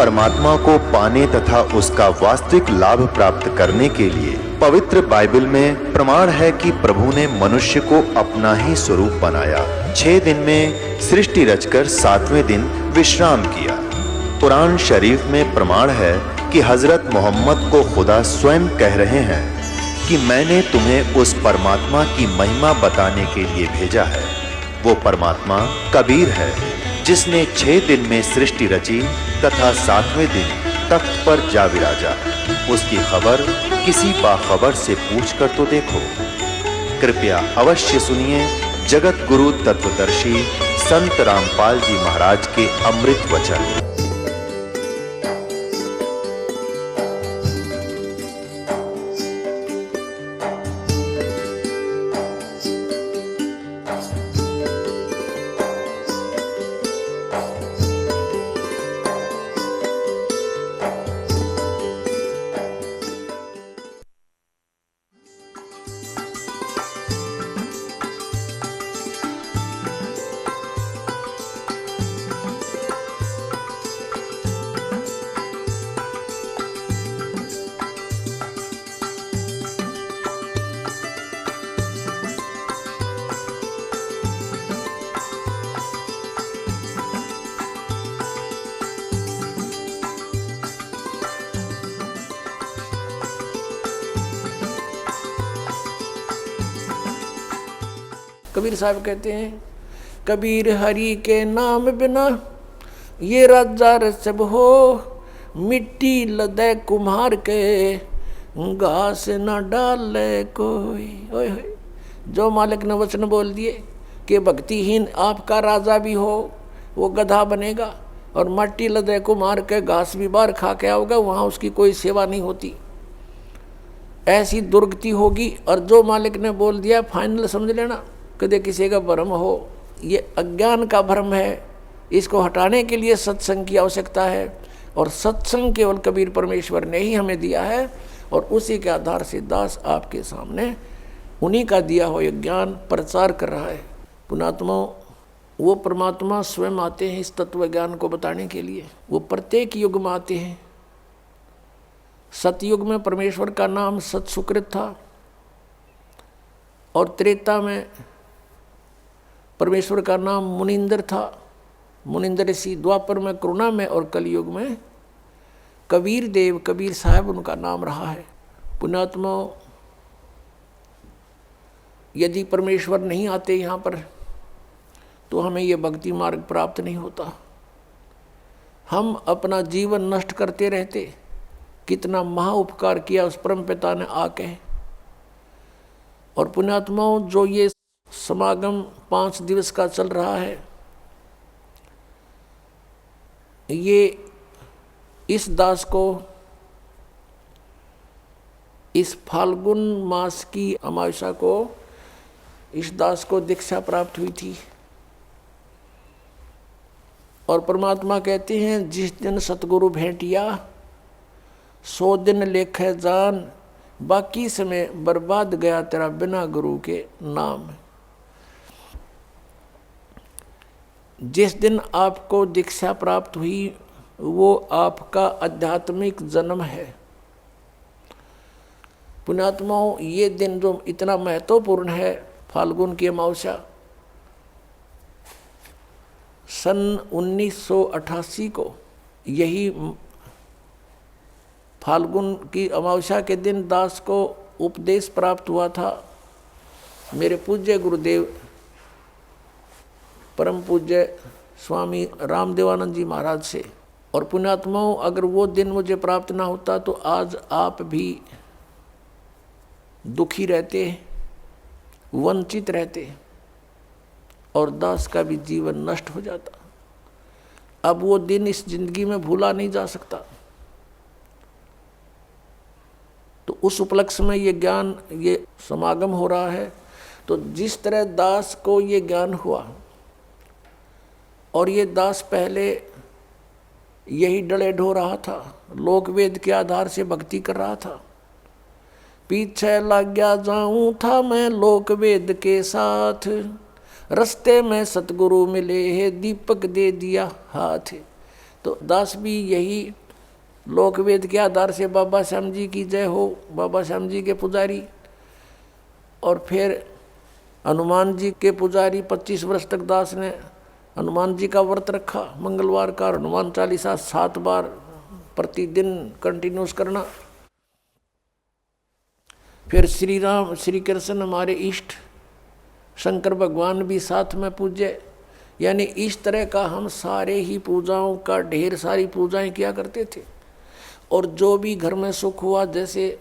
परमात्मा को पाने तथा उसका वास्तविक लाभ प्राप्त करने के लिए पवित्र बाइबल में प्रमाण है कि प्रभु ने मनुष्य को अपना ही स्वरूप बनाया। 6 दिन में सृष्टि रचकर 7वें दिन विश्राम किया। कुरान शरीफ में प्रमाण है कि हजरत मोहम्मद को खुदा स्वयं कह रहे हैं कि मैंने तुम्हें उस परमात्मा की महिमा बताने के लिए भेजा है। वो परमात्मा कबीर है जिसने 6 दिन में सृष्टि रची तथा 7वें दिन तख्त पर जा विराजा। उसकी खबर किसी बाखबर से पूछ कर तो देखो। कृपया अवश्य सुनिए जगत गुरु तत्वदर्शी संत रामपाल जी महाराज के अमृत वचन। कबीर साहब कहते हैं, कबीर हरि के नाम बिना ये राजा रसब हो, मिट्टी लदे कुम्हार के घास न डाले कोई। ओए होए, जो मालिक ने वचन बोल दिए कि भक्तिहीन आपका राजा भी हो वो गधा बनेगा और मट्टी लदे कुम्हार के घास भी बाहर खा के आओगे, वहाँ उसकी कोई सेवा नहीं होती, ऐसी दुर्गति होगी। और जो मालिक ने बोल दिया फाइनल समझ लेना, कदे किसी का भ्रम हो, ये अज्ञान का भ्रम है। इसको हटाने के लिए सत्संग की आवश्यकता है और सत्संग केवल कबीर परमेश्वर ने ही हमें दिया है और उसी के आधार से दास आपके सामने उन्हीं का दिया हुआ ज्ञान प्रचार कर रहा है। पुणात्मा वो परमात्मा स्वयं आते हैं इस तत्व ज्ञान को बताने के लिए। वो प्रत्येक युग में आते हैं। सतयुग में परमेश्वर का नाम सतसुकृत था और त्रेता में परमेश्वर का नाम मुनिंदर था, मुनिंदर ऋषि। द्वापर में करुणा में और कलयुग में कबीर देव, कबीर साहब उनका नाम रहा है। पुण्यात्मा, यदि परमेश्वर नहीं आते यहाँ पर तो हमें ये भक्ति मार्ग प्राप्त नहीं होता। हम अपना जीवन नष्ट करते रहते। कितना महा उपकार किया उस परम पिता ने आके। और पुण्यात्माओं, जो ये समागम 5 दिवस का चल रहा है, ये इस दास को इस फाल्गुन मास की अमावस्या को इस दास को दीक्षा प्राप्त हुई थी। और परमात्मा कहते हैं, जिस दिन सतगुरु भेंटिया 100 दिन लेखे जान, बाकी समय बर्बाद गया तेरा बिना गुरु के नाम। जिस दिन आपको दीक्षा प्राप्त हुई वो आपका आध्यात्मिक जन्म है। पुण्यात्माओं, ये दिन जो इतना महत्वपूर्ण है, फाल्गुन की अमावस्या, सन 1988 को यही फाल्गुन की अमावस्या के दिन दास को उपदेश प्राप्त हुआ था मेरे पूज्य गुरुदेव परम पूज्य स्वामी रामदेवानंद जी महाराज से। और पुण्यात्माओं, अगर वो दिन मुझे प्राप्त ना होता तो आज आप भी दुखी रहते, वंचित रहते और दास का भी जीवन नष्ट हो जाता। अब वो दिन इस जिंदगी में भूला नहीं जा सकता। तो उस उपलक्ष्य में ये ज्ञान, ये समागम हो रहा है। तो जिस तरह दास को ये ज्ञान हुआ और ये दास पहले यही डले ढो रहा था, लोक वेद के आधार से भक्ति कर रहा था। पीछे लग गया जाऊं था मैं लोक वेद के साथ, रास्ते में सतगुरु मिले है दीपक दे दिया हाथ। तो दास भी यही लोकवेद के आधार से बाबा श्याम जी की जय हो, बाबा श्याम जी के पुजारी, और फिर हनुमान जी के पुजारी 25 वर्ष तक दास ने हनुमान जी का व्रत रखा, मंगलवार का हनुमान चालीसा 7 बार प्रतिदिन कंटिन्यूस करना। फिर श्री राम श्री कृष्ण हमारे इष्ट, शंकर भगवान भी साथ में पूज्य। यानी इस तरह का हम सारे ही पूजाओं का ढेर सारी पूजाएं किया करते थे। और जो भी घर में सुख हुआ, जैसे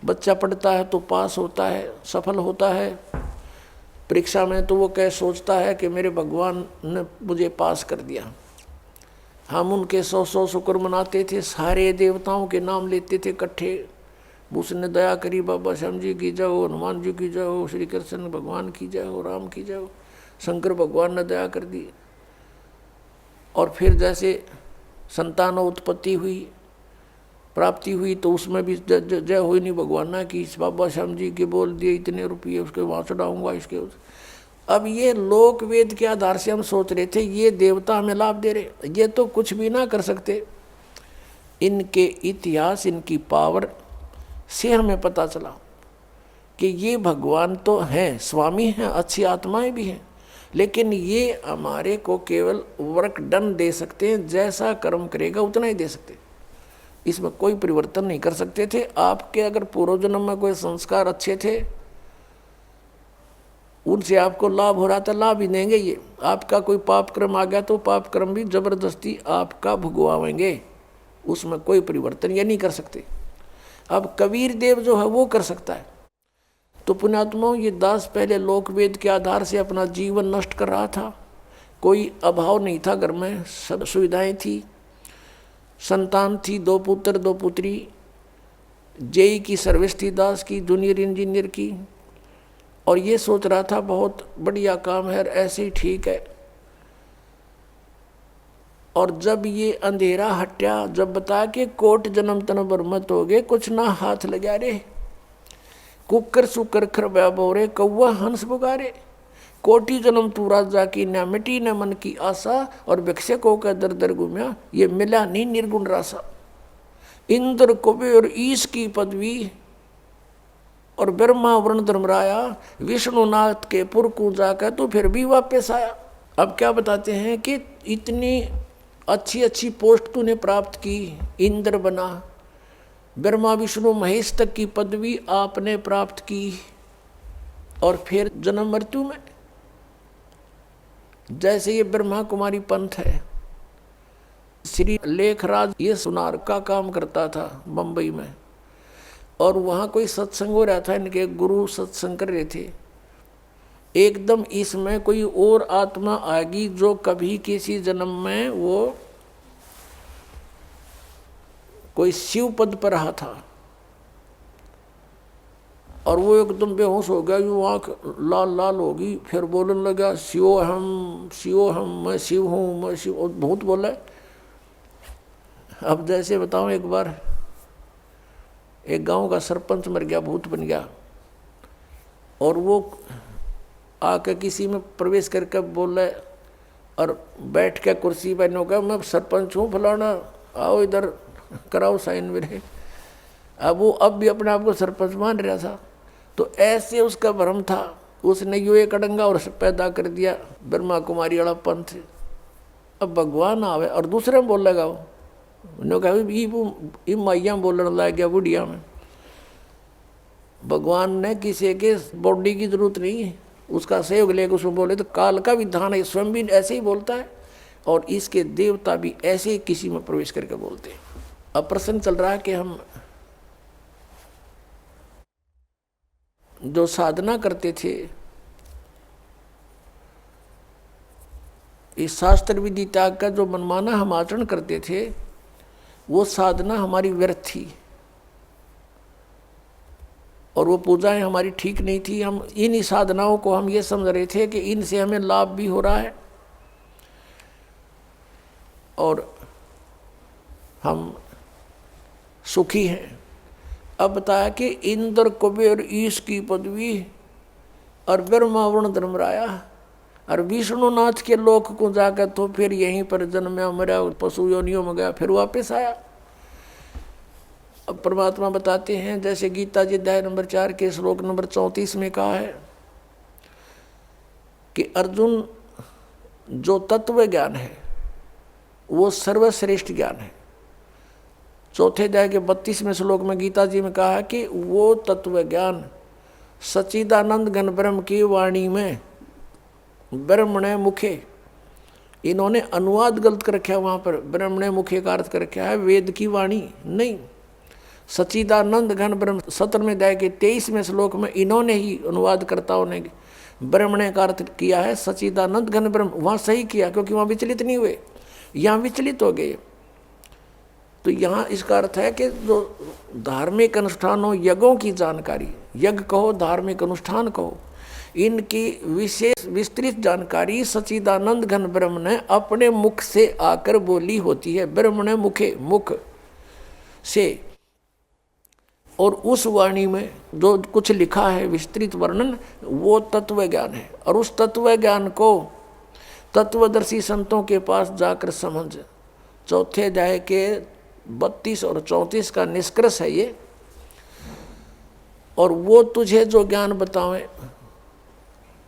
बच्चा पढ़ता है तो पास होता है, सफल होता है, परीक्षा में तो वो कह सोचता है कि मेरे भगवान ने मुझे पास कर दिया। हम उनके 100 शुक्र मनाते थे, सारे देवताओं के नाम लेते थे इकट्ठे, उसने दया करी, बाबा श्याम जी की जय हो, हनुमान जी की जय हो, श्री कृष्ण भगवान की जय हो, राम की जय हो, शंकर भगवान ने दया कर दी। और फिर जैसे संतान उत्पत्ति हुई, प्राप्ति हुई, तो उसमें भी जय हुई नहीं भगवान ना की, बाबा श्याम जी के बोल दिए इतने रुपये उसके वहाँ चढ़ाऊँगा इसके। अब ये लोक वेद के आधार से हम सोच रहे थे ये देवता हमें लाभ दे रहे, ये तो कुछ भी ना कर सकते। इनके इतिहास, इनकी पावर से हमें पता चला कि ये भगवान तो हैं, स्वामी हैं, अच्छी आत्माएं भी हैं, लेकिन ये हमारे को केवल वर्क डन दे सकते हैं, जैसा कर्म करेगा उतना ही दे सकते, इसमें कोई परिवर्तन नहीं कर सकते थे। आपके अगर पूर्व जन्म में कोई संस्कार अच्छे थे, उनसे आपको लाभ हो रहा था, लाभ ही देंगे। ये आपका कोई पाप कर्म आ गया तो पाप कर्म भी जबरदस्ती आपका भुगवाएंगे, उसमें कोई परिवर्तन ये नहीं कर सकते। अब कबीर देव जो है वो कर सकता है। तो पुण्यात्माओं, ये दास पहले लोकवेद के आधार से अपना जीवन नष्ट कर रहा था, कोई अभाव नहीं था, घर में सब सुविधाएं थी, संतान थी, 2 पुत्र 2 पुत्री, जेई की सर्विस थी दास की, जूनियर इंजीनियर की, और ये सोच रहा था बहुत बढ़िया काम है, ऐसे ही ठीक है। और जब ये अंधेरा हटा, जब बता के कोट जन्म तन बरमत हो गए, कुछ ना हाथ लगा रे, कुकर सुकर खरबा बोरे, कौआ हंस बुगारे, कोटि जन्म तू राजा की, न मिटी न मन की आशा, और भिक्षकों का दर दर घूमया, ये मिला नहीं निर्गुण रासा। इंद्र कुबेर ईश की पदवी, और ब्रह्मा वरुण धर्मराया, विष्णुनाथ के पुर को जाकर तो फिर भी वापस आया। अब क्या बताते हैं कि इतनी अच्छी अच्छी पोस्ट तूने प्राप्त की, इंद्र बना, ब्रह्मा विष्णु महेश तक की पदवी आपने प्राप्त की, और फिर जन्म मृत्यु में जैसे ये ब्रह्मा कुमारी पंथ है। श्री लेखराज ये सुनार का काम करता था बंबई में, और वहाँ कोई सत्संग हो रहा था, इनके गुरु सत्संग कर रहे थे। एकदम इसमें कोई और आत्मा आएगी जो कभी किसी जन्म में वो कोई शिव पद पर रहा था, और वो एकदम बेहोश हो गया, यूँ आँख लाल लाल होगी, फिर बोलने लगा शिव हम, मैं शिव हूँ, मैं शिव, और भूत बोला। अब जैसे बताऊँ, एक बार एक गांव का सरपंच मर गया, भूत बन गया, और वो आके किसी में प्रवेश करके बोला, और बैठ के कुर्सी पर नौका, मैं सरपंच हूँ फलाना, आओ इधर कराओ साइन मेरे। अब वो अब भी अपने आप को सरपंच मान रहा था, तो ऐसे उसका भ्रम था, उसने यू एक अड़ंगा और पैदा कर दिया ब्रह्मा कुमारी वाला पंथ। अब भगवान आवे और दूसरे में बोल लगा, उन्होंने कहा ये माइया बोलने लग गया बुढ़िया में। भगवान ने किसी के बॉडी की जरूरत नहीं है, उसका सहयोग लेकर उसमें बोले, तो काल का विधान है, स्वयं भी ऐसे ही बोलता है, और इसके देवता भी ऐसे ही किसी में प्रवेश करके बोलते हैं। अब प्रश्न चल रहा है कि हम जो साधना करते थे, इस शास्त्र विधि त्याग का जो मनमाना हम आचरण करते थे, वो साधना हमारी व्यर्थ थी, और वो पूजाएं हमारी ठीक नहीं थी। हम इन साधनाओं को हम ये समझ रहे थे कि इनसे हमें लाभ भी हो रहा है, और हम सुखी हैं। अब बताया कि इंद्र कुबेर ईश की पदवी, और ब्रह्मा वरुण धर्मराया, और विष्णुनाथ के लोक को जाकर तो फिर यहीं पर जन्मा, मरा, पशु योनियों में गया, फिर वापस आया। अब परमात्मा बताते हैं, जैसे गीता जी अध्याय नंबर 4 के श्लोक नंबर 34 में कहा है कि अर्जुन, जो तत्व ज्ञान है वो सर्वश्रेष्ठ ज्ञान है। चौथे अध्याय के 32वें श्लोक में गीता जी में कहा है कि वो तत्व ज्ञान सच्चिदानंद घन ब्रह्म की वाणी में ब्रह्मणे मुखे, इन्होंने अनुवाद गलत कर रखा है वहाँ पर, ब्रह्मणे मुखे का अर्थ कर रखा है वेद की वाणी नहीं, सच्चिदानंद घन ब्रह्म। 17वें अध्याय के 23वें श्लोक में इन्होंने ही अनुवादकर्ताओं ने ब्रह्मणे का अर्थ किया है सच्चिदानंद घन ब्रह्म। वहाँ सही किया क्योंकि वहाँ विचलित नहीं हुए, यहाँ विचलित हो गए। तो यहाँ इसका अर्थ है कि जो धार्मिक अनुष्ठानों, यज्ञों की जानकारी, यज्ञ कहो धार्मिक अनुष्ठान कहो, इनकी विशेष विस्तृत जानकारी सच्चिदानंद घन ब्रह्म ने अपने मुख से आकर बोली होती है। ब्रह्म ने मुखे, मुख से, और उस वाणी में जो कुछ लिखा है विस्तृत वर्णन, वो तत्व ज्ञान है। और उस तत्व ज्ञान को तत्वदर्शी संतों के पास जाकर समझ। चौथे अध्याय के 32 और 34 का निष्कर्ष है ये। और वो तुझे जो ज्ञान बतावें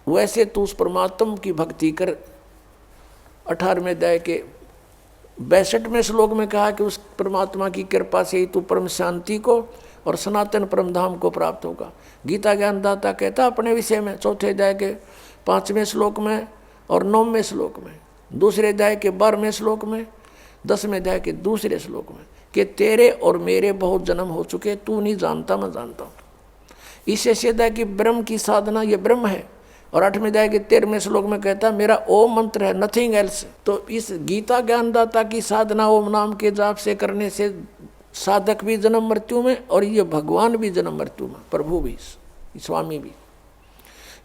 वैसे तू उस परमात्मा की भक्ति कर। 18वें अध्याय के 62वें श्लोक में कहा कि उस परमात्मा की कृपा से ही तू परम शांति को और सनातन परम धाम को प्राप्त होगा। गीता ज्ञानदाता कहता अपने विषय में चौथे अध्याय के 5वें श्लोक में और 9वें श्लोक में, दूसरे अध्याय के 12वें श्लोक में, 10वें अध्याय के दूसरे श्लोक में कि तेरे और मेरे बहुत जन्म हो चुके, तू नहीं जानता मैं जानता हूँ। इससे सीधा कि ब्रह्म की साधना ये ब्रह्म है। और 8वें अध्याय के 13वें श्लोक में कहता मेरा ओम मंत्र है, नथिंग एल्स। तो इस गीता ज्ञानदाता की साधना ओम नाम के जाप से करने से साधक भी जन्म मृत्यु में और ये भगवान भी जन्म मृत्यु में, प्रभु भी, स्वामी भी।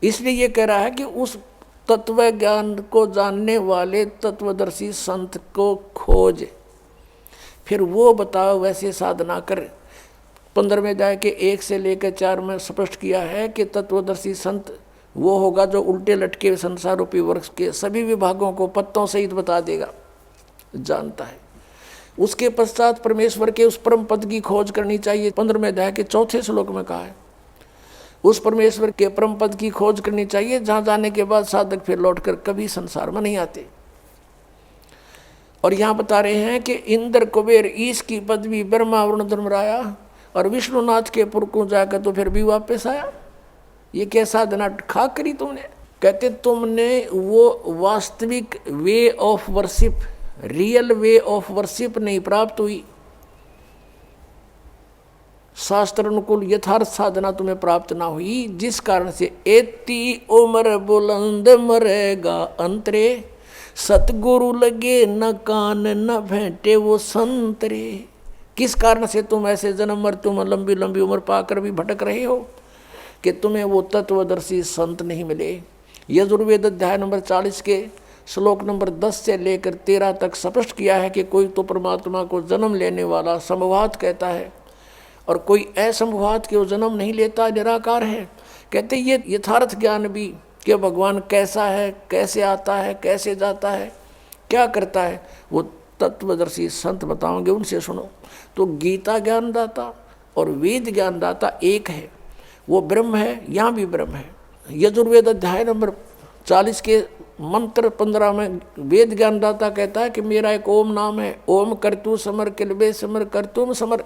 इसलिए ये कह रहा है कि उस तत्व ज्ञान को जानने वाले तत्वदर्शी संत को खोज, फिर वो बताओ वैसे साधना कर। 15वें अध्याय के 1 से लेकर 4 में स्पष्ट किया है कि तत्वदर्शी संत वो होगा जो उल्टे लटके संसार रूपी वृक्ष के सभी विभागों को पत्तों सहित बता देगा, जानता है। उसके पश्चात परमेश्वर के उस परम पद की खोज करनी चाहिए। 15वें अध्याय के 4थे श्लोक में कहा है उस परमेश्वर के परम पद की खोज करनी चाहिए, जहाँ जाने के बाद साधक फिर लौटकर कभी संसार में नहीं आते। और यहाँ बता रहे हैं कि इंद्र कुबेर ईश की पदवी ब्रह्मा वरुण धर्मराया और विष्णुनाथ के पुर को जाकर तो फिर भी वापस आया। ये क्या साधना खा करी तुमने? कहते तुमने वो वास्तविक way of worship, real way of worship नहीं प्राप्त हुई, शास्त्र अनुकूल यथार्थ साधना तुम्हें प्राप्त ना हुई, जिस कारण से एती उम्र बुलंद मरेगा अंतरे, सतगुरु लगे न कान न भेंटे वो संतरे। किस कारण से तुम ऐसे जन्म मृत्यु में लंबी लंबी उम्र पाकर भी भटक रहे हो कि तुम्हें वो तत्वदर्शी संत नहीं मिले। यजुर्वेद अध्याय नंबर 40 के श्लोक नंबर 10 से लेकर 13 तक स्पष्ट किया है कि कोई तो परमात्मा को जन्म लेने वाला संभवात कहता है और कोई असंभवात के वो जन्म नहीं लेता, निराकार है। कहते ये यथार्थ ज्ञान भी कि भगवान कैसा है, कैसे आता है, कैसे जाता है, क्या करता है, वो तत्वदर्शी संत बताओगे, उनसे सुनो। तो गीता ज्ञानदाता और वेद ज्ञानदाता एक है, वो ब्रह्म है, यहाँ भी ब्रह्म है। यजुर्वेद अध्याय नंबर 40 के मंत्र 15 में वेद ज्ञानदाता कहता है कि मेरा एक ओम नाम है, ओम करतु समर किलबे समर करतुम समर।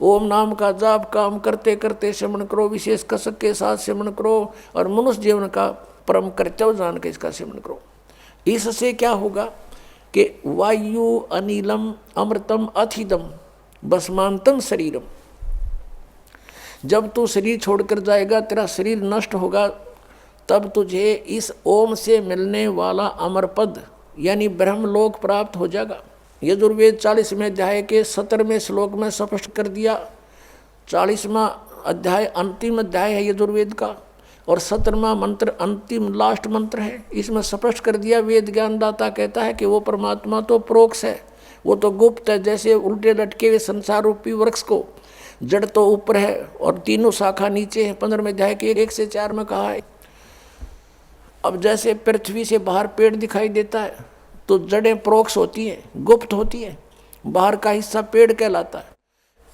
ओम नाम का जाप काम करते करते सिमरण करो, विशेष कसक के साथ सिमरण करो और मनुष्य जीवन का परम कर्तव्य जान के इसका सिमरण करो। इससे क्या होगा कि वायु अनिलम अमृतम अथिदम भस्मांतम शरीरम। जब तू शरीर छोड़कर जाएगा, तेरा शरीर नष्ट होगा, तब तुझे इस ओम से मिलने वाला अमर पद यानी ब्रह्मलोक प्राप्त हो जाएगा। यजुर्वेद 40वें अध्याय के 17वें श्लोक में स्पष्ट कर दिया। 40वां अध्याय अंतिम अध्याय है यजुर्वेद का और 17वां मंत्र अंतिम लास्ट मंत्र है। इसमें स्पष्ट कर दिया, वेद ज्ञानदाता कहता है कि वो परमात्मा तो प्रोक्ष है, वो तो गुप्त है। जैसे उल्टे लटके हुए संसार रूपी वृक्ष को जड़ तो ऊपर है और तीनों शाखा नीचे है। 15वें अध्याय के 1 से 4 में कहा है अब जैसे पृथ्वी से बाहर पेड़ दिखाई देता है तो जड़ें प्रोक्ष होती हैं, गुप्त होती है, बाहर का हिस्सा पेड़ कहलाता है।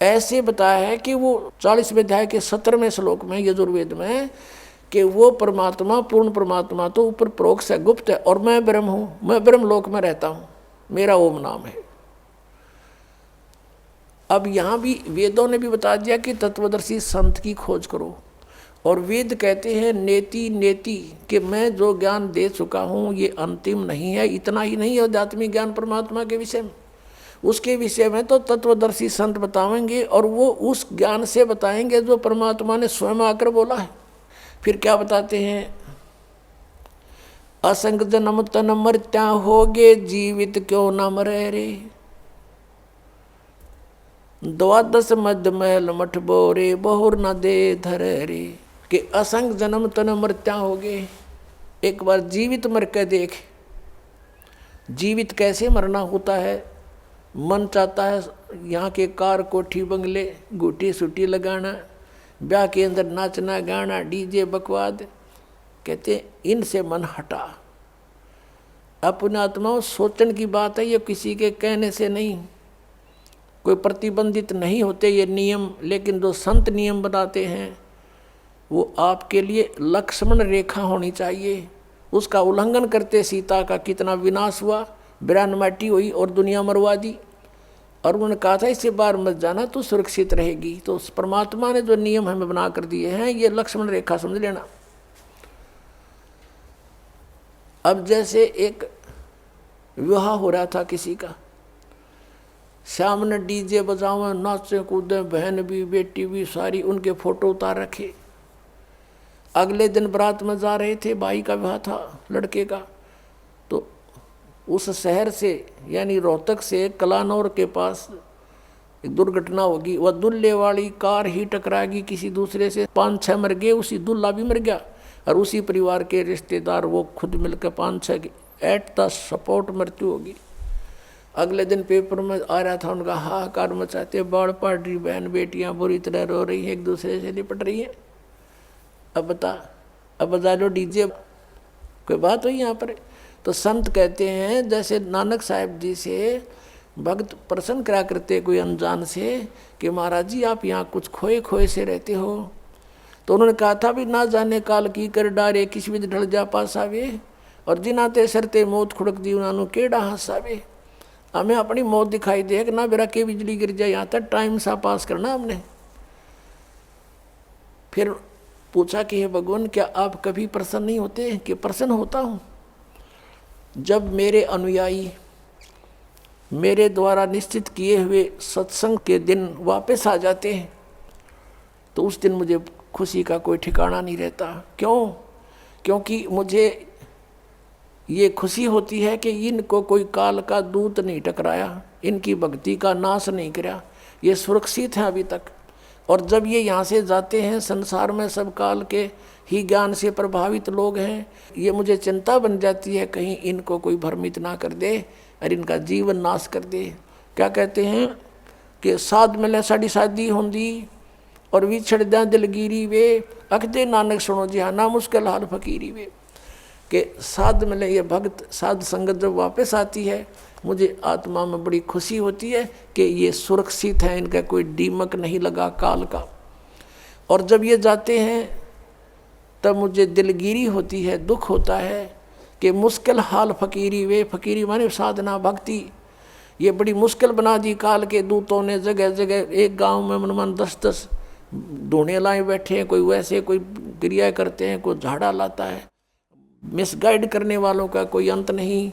ऐसे बताया है कि वो 40वें अध्याय के 17वें श्लोक में यजुर्वेद में कि वो परमात्मा, पूर्ण परमात्मा तो ऊपर प्रोक्ष है, गुप्त है, और मैं ब्रह्म हूँ, मैं ब्रह्म लोक में रहता हूँ, मेरा ओम नाम है। अब यहाँ भी वेदों ने भी बता दिया कि तत्वदर्शी संत की खोज करो, और वेद कहते हैं नेति नेति कि मैं जो ज्ञान दे चुका हूँ ये अंतिम नहीं है, इतना ही नहीं है आध्यात्मिक ज्ञान परमात्मा के विषय में, उसके विषय में तो तत्वदर्शी संत बताएंगे, और वो उस ज्ञान से बताएंगे जो परमात्मा ने स्वयं आकर बोला है। फिर क्या बताते हैं, असंग जन्म तन मर्त्या होगे, जीवित क्यों न मरे रे, द्वादश मध्य महल मठ बोरे, बहुर न दे धर रे, कि असंग जन्म तन मर्त्या होगे। एक बार जीवित मर के देख, जीवित कैसे मरना होता है। मन चाहता है यहाँ के कार कोठी बंगले गुटी सुटी लगाना, ब्याह के अंदर नाचना गाना डीजे बकवाद, कहते इनसे मन हटा। अपने आत्मा सोचने की बात है, ये किसी के कहने से नहीं, कोई प्रतिबंधित नहीं होते ये नियम, लेकिन जो संत नियम बनाते हैं वो आपके लिए लक्ष्मण रेखा होनी चाहिए। उसका उल्लंघन करते सीता का कितना विनाश हुआ, बिरान माटी हुई और दुनिया मरवा दी। और उन्होंने कहा था इससे बाहर मत जाना तो सुरक्षित रहेगी। तो उस परमात्मा ने जो नियम हमें बना कर दिए हैं ये लक्ष्मण रेखा समझ लेना। अब जैसे एक विवाह हो रहा था किसी का, श्याम ने डीजे बजावे नाचे कूदे, बहन भी बेटी भी सारी, उनके फोटो उतार रखे। अगले दिन बारात में जा रहे थे, भाई का विवाह था लड़के का, तो उस शहर से यानी रोहतक से कलानौर के पास एक दुर्घटना होगी। वह दुल्हे वाली कार ही टकराएगी किसी दूसरे से, 5-6 मर गए, उसी दुल्हा भी मर गया, और उसी परिवार के रिश्तेदार वो खुद मिलकर 5-6 एट द स्पॉट मृत्यु होगी। अगले दिन पेपर में आ रहा था उनका हाहाकार मचाते, बाढ़ पड़ रही, बहन बेटियां बुरी तरह रो रही हैं, एक दूसरे से लिपट रही हैं। अब बता लो डीजे, कोई बात हुई यहाँ पर। तो संत कहते हैं जैसे नानक साहिब जी से भक्त प्रसन्न करा करते कोई अनजान से कि महाराज जी आप यहाँ कुछ खोए खोए से रहते हो। तो उन्होंने कहा था भी ना जाने काल की कर डारे, किसी भी ढल जा पास आवे, और जिनाते सरते मौत खुड़क दी उन्होंने केड़ा हंसावे। हमें अपनी मौत दिखाई दे ना बेरा के बिजली गिर जाए, यहाँ तक टाइम सा पास करना हमने। फिर पूछा कि हे भगवान क्या आप कभी प्रसन्न नहीं होते? कि प्रसन्न होता हूँ जब मेरे अनुयायी मेरे द्वारा निश्चित किए हुए सत्संग के दिन वापस आ जाते हैं, तो उस दिन मुझे खुशी का कोई ठिकाना नहीं रहता। क्यों? क्योंकि मुझे ये खुशी होती है कि इनको कोई काल का दूत नहीं टकराया, इनकी भक्ति का नाश नहीं किया, ये सुरक्षित हैं अभी तक। और जब ये यहाँ से जाते हैं, संसार में सब काल के ही ज्ञान से प्रभावित लोग हैं, ये मुझे चिंता बन जाती है कहीं इनको कोई भ्रमित ना कर दे और इनका जीवन नाश कर दे। क्या कहते हैं कि साध मिले साड़ी शादी होंदी और विछड़ दें दिलगिरी वे, अखदे नानक सुनो जी हाँ ना मुश्किल हाल फकीरी वे। कि साध मिले, ये भक्त साध संगत जब वापस आती है, मुझे आत्मा में बड़ी खुशी होती है कि ये सुरक्षित हैं, इनका कोई दीमक नहीं लगा काल का। और जब ये जाते हैं तब मुझे दिलगिरी होती है, दुख होता है कि मुश्किल हाल फकीरी वे, फकीरी माने साधना भक्ति, ये बड़ी मुश्किल बना दी काल के दूतों ने। जगह जगह एक गांव में मन 10-10 ढूंढे लाए बैठे हैं, कोई वैसे कोई क्रिया करते हैं, कोई झाड़ा लाता है। मिसगाइड करने वालों का कोई अंत नहीं।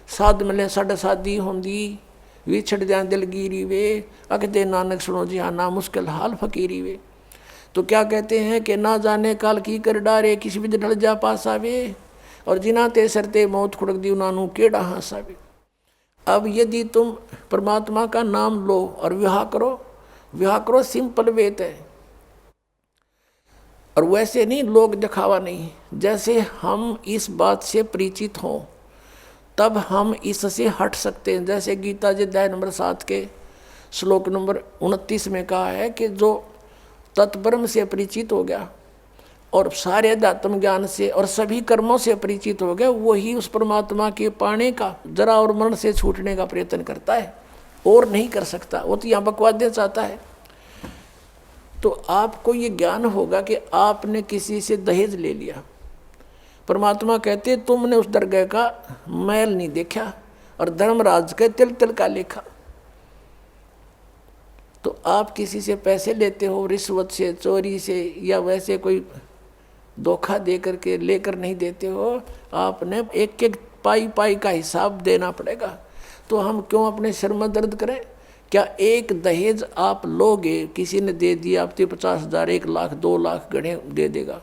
साध मिले साढ़े शादी होंदी, विछड़ जाए दिलगिरी वे, अखदे नानक सुनो जी हाँ ना मुश्किल हाल फकीरी वे। तो क्या कहते हैं कि ना जाने काल की कर डारे, किसी भी ढल जा पास आवे, और जिनाते सरते मौत खुड़क दी उन्होंने केड़ा हंसावे। अब यदि तुम परमात्मा का नाम लो और विवाह करो सिंपल वेत है, और वैसे नहीं लोग दिखावा नहीं। जैसे हम इस बात से परिचित हों तब हम इससे हट सकते हैं। जैसे गीता जी अध्याय नंबर 7 के श्लोक नंबर 29 में कहा है कि जो तत्ब्रह्म से परिचित हो गया, और सारे अध्यात्म ज्ञान से और सभी कर्मों से परिचित हो गया, वही उस परमात्मा के पाने का, जरा और मरण से छूटने का प्रयत्न करता है, और नहीं कर सकता। वो तो यहाँ बकवाद्य चाहता है। तो आपको ये ज्ञान होगा कि आपने किसी से दहेज ले लिया, परमात्मा कहते तुमने उस दरगाह का मैल नहीं देखा और धर्मराज के तिल तिल का लेखा। तो आप किसी से पैसे लेते हो, रिश्वत से, चोरी से, या वैसे कोई धोखा दे करके लेकर नहीं देते हो, आपने एक एक पाई पाई का हिसाब देना पड़ेगा। तो हम क्यों अपने सिर में दर्द करें? क्या एक दहेज आप लोगे, किसी ने दे दिया, आप 50,000, 1 लाख, 2 लाख गढ़े दे देगा,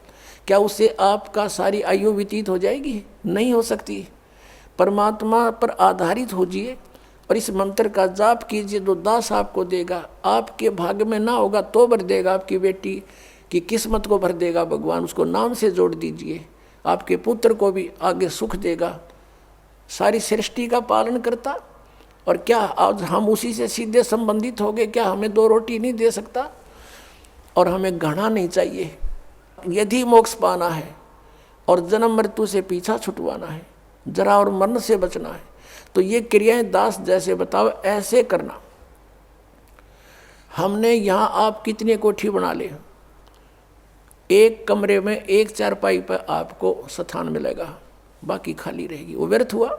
क्या उससे आपका सारी आयु व्यतीत हो जाएगी? नहीं हो सकती। परमात्मा पर आधारित होजिए और इस मंत्र का जाप कीजिए, तो दास आपको देगा। आपके भाग्य में ना होगा तो भर देगा, आपकी बेटी की किस्मत को भर देगा भगवान, उसको नाम से जोड़ दीजिए। आपके पुत्र को भी आगे सुख देगा। सारी सृष्टि का पालन करता, और क्या आज हम उसी से सीधे संबंधित हो गए? क्या हमें 2 रोटी नहीं दे सकता? और हमें घृणा नहीं चाहिए। यदि मोक्ष पाना है और जन्म मृत्यु से पीछा छुटवाना है, जरा और मरण से बचना है, तो ये क्रियाएं दास जैसे बताओ ऐसे करना। हमने यहाँ आप कितने कोठी बना ले, एक कमरे में एक चारपाई पर आपको स्थान मिलेगा, बाकी खाली रहेगी, वो व्यर्थ हुआ।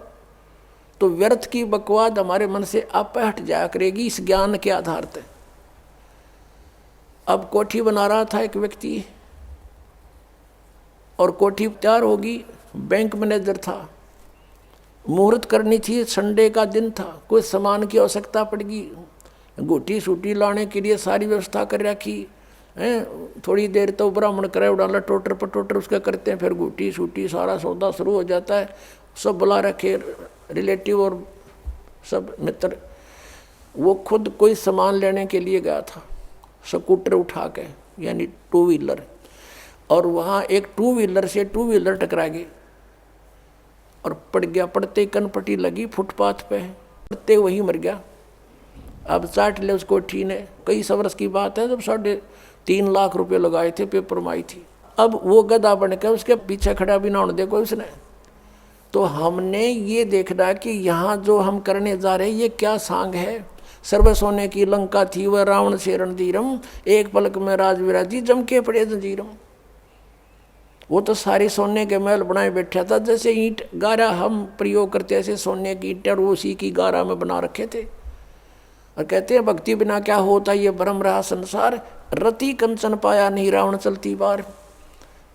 तो व्यर्थ की बकवाद हमारे मन से आप हट जाया करेगी इस ज्ञान के आधार पर। अब कोठी बना रहा था एक व्यक्ति, और कोठी तैयार होगी, बैंक मैनेजर था, मुहूर्त करनी थी, संडे का दिन था, कोई सामान की आवश्यकता पड़गी, गोटी सूटी लाने के लिए सारी व्यवस्था कर रखी है। थोड़ी देर तो ब्राह्मण करे उड़ाला टोटर पटोटर उसका करते हैं, फिर गोटी सूटी सारा सौदा शुरू हो जाता है। सब बुला रखे रिलेटिव और सब मित्र। वो खुद कोई सामान लेने के लिए गया था, स्कूटर उठा के, यानी 2 व्हीलर, और वहाँ एक 2 व्हीलर से 2 व्हीलर टकरा गए और पड़ गया। पड़ते कनपट्टी लगी फुटपाथ पे, पड़ते वही मर गया। अब चाट ले उस कोठी ने। कई वर्ष की बात है, जब 3.5 लाख रुपए लगाए थे, पेपर में आई थी। अब वो गधा बन के उसके पीछे खड़ा भी ना होने दे कोई उसने। तो हमने ये देखना कि यहाँ जो हम करने जा रहे हैं ये क्या सांग है। सर्व सोने की लंका थी वह रावण से रणधीरम, एक पलक में राज विराजी जम के पड़े जंजीरम। वो तो सारे सोने के महल बनाए बैठा था, जैसे ईंट गारा हम प्रयोग करते ऐसे सोने की ईंट और उसी की गारा में बना रखे थे। और कहते हैं भक्ति बिना क्या होता ये भ्रम रहा संसार, रति कंचन पाया नहीं रावण चलती बार।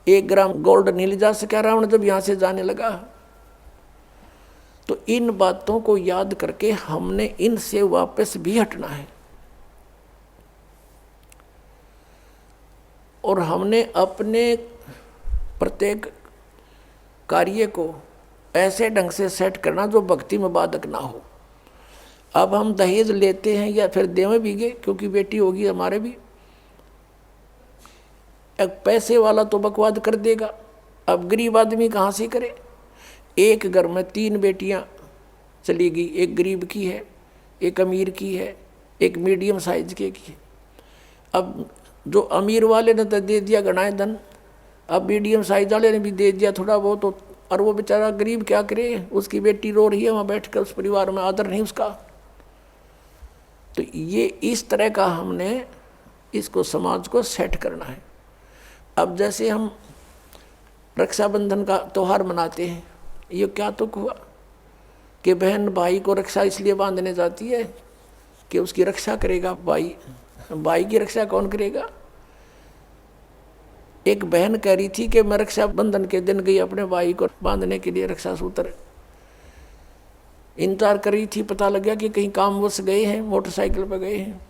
1 ग्राम गोल्ड नहीं ले जा सका रावण जब यहाँ से जाने लगा। तो इन बातों को याद करके हमने इनसे वापस भी हटना है, और हमने अपने प्रत्येक कार्य को ऐसे ढंग से सेट करना जो भक्ति में बाधक ना हो। अब हम दहेज लेते हैं या फिर देवे भी गए, क्योंकि बेटी होगी हमारे भी। एक पैसे वाला तो बकवाद कर देगा, अब गरीब आदमी कहाँ से करे। एक घर में 3 बेटियां चली गई, एक गरीब की है, एक अमीर की है, एक मीडियम साइज की है। अब जो अमीर वाले ने तो दे दिया गणाए धन, अब मीडियम साइज वाले ने भी दे दिया थोड़ा बहुत, और वो बेचारा गरीब क्या करे, उसकी बेटी रो रही है वहाँ बैठ कर, उस परिवार में आदर नहीं उसका। तो ये इस तरह का हमने इसको समाज को सेट करना है। अब जैसे हम रक्षाबंधन का त्यौहार मनाते हैं, ये क्या तुक हुआ कि बहन भाई को रक्षा इसलिए बांधने जाती है कि उसकी रक्षा करेगा भाई। भाई की रक्षा कौन करेगा? एक बहन कह रही थी कि मैं रक्षाबंधन के दिन गई अपने भाई को बांधने के लिए रक्षा सूत्र, इंतजार कर रही थी। पता लग गया कि कहीं कामवश गए हैं, मोटरसाइकिल पर गए हैं।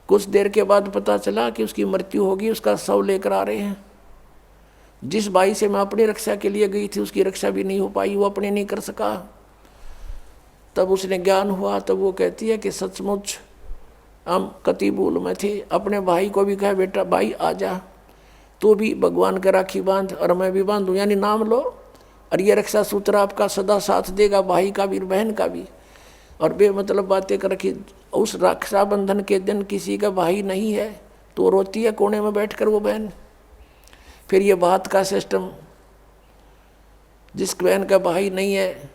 कुछ देर के बाद पता चला कि उसकी मृत्यु होगी, उसका शव लेकर आ रहे हैं। जिस भाई से मैं अपनी रक्षा के लिए गई थी उसकी रक्षा भी नहीं हो पाई, वो अपने नहीं कर सका। तब उसने ज्ञान हुआ, तब वो कहती है कि सचमुच हम कति भूल में थे। अपने भाई को भी कहा बेटा भाई आ जा, तू भी भगवान का राखी बांध और मैं भी बांधूँ, यानी नाम लो, और ये रक्षा सूत्र आपका सदा साथ देगा, भाई का भी बहन का भी। और बेमतलब बातें कर रखी। उस रक्षाबंधन के दिन किसी का भाई नहीं है तो रोती है कोने में बैठकर वो बहन। फिर ये बात का सिस्टम, जिस बहन का भाई नहीं है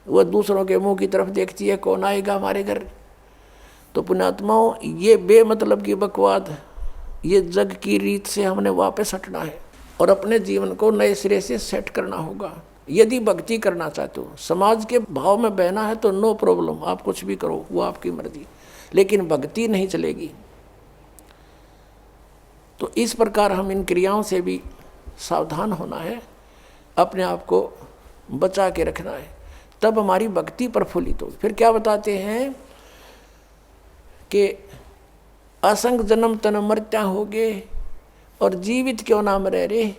वह दूसरों के मुंह की तरफ देखती है, कौन आएगा हमारे घर। तो पुण्यात्माओं, ये बेमतलब की बकवाद, ये जग की रीत से हमने वापस हटना है और अपने जीवन को नए सिरे से सेट करना होगा। यदि भक्ति करना चाहते हो, समाज के भाव में बहना है तो नो प्रॉब्लम, आप कुछ भी करो, वो आपकी मर्जी, लेकिन भक्ति नहीं चलेगी। तो इस प्रकार हम इन क्रियाओं से भी सावधान होना है, अपने आप को बचा के रखना है, तब हमारी भक्ति प्रफुल्लित हो। फिर क्या बताते हैं कि असंग जन्म तन मरत्या होगे और जीवित क्यों ना मरे रे।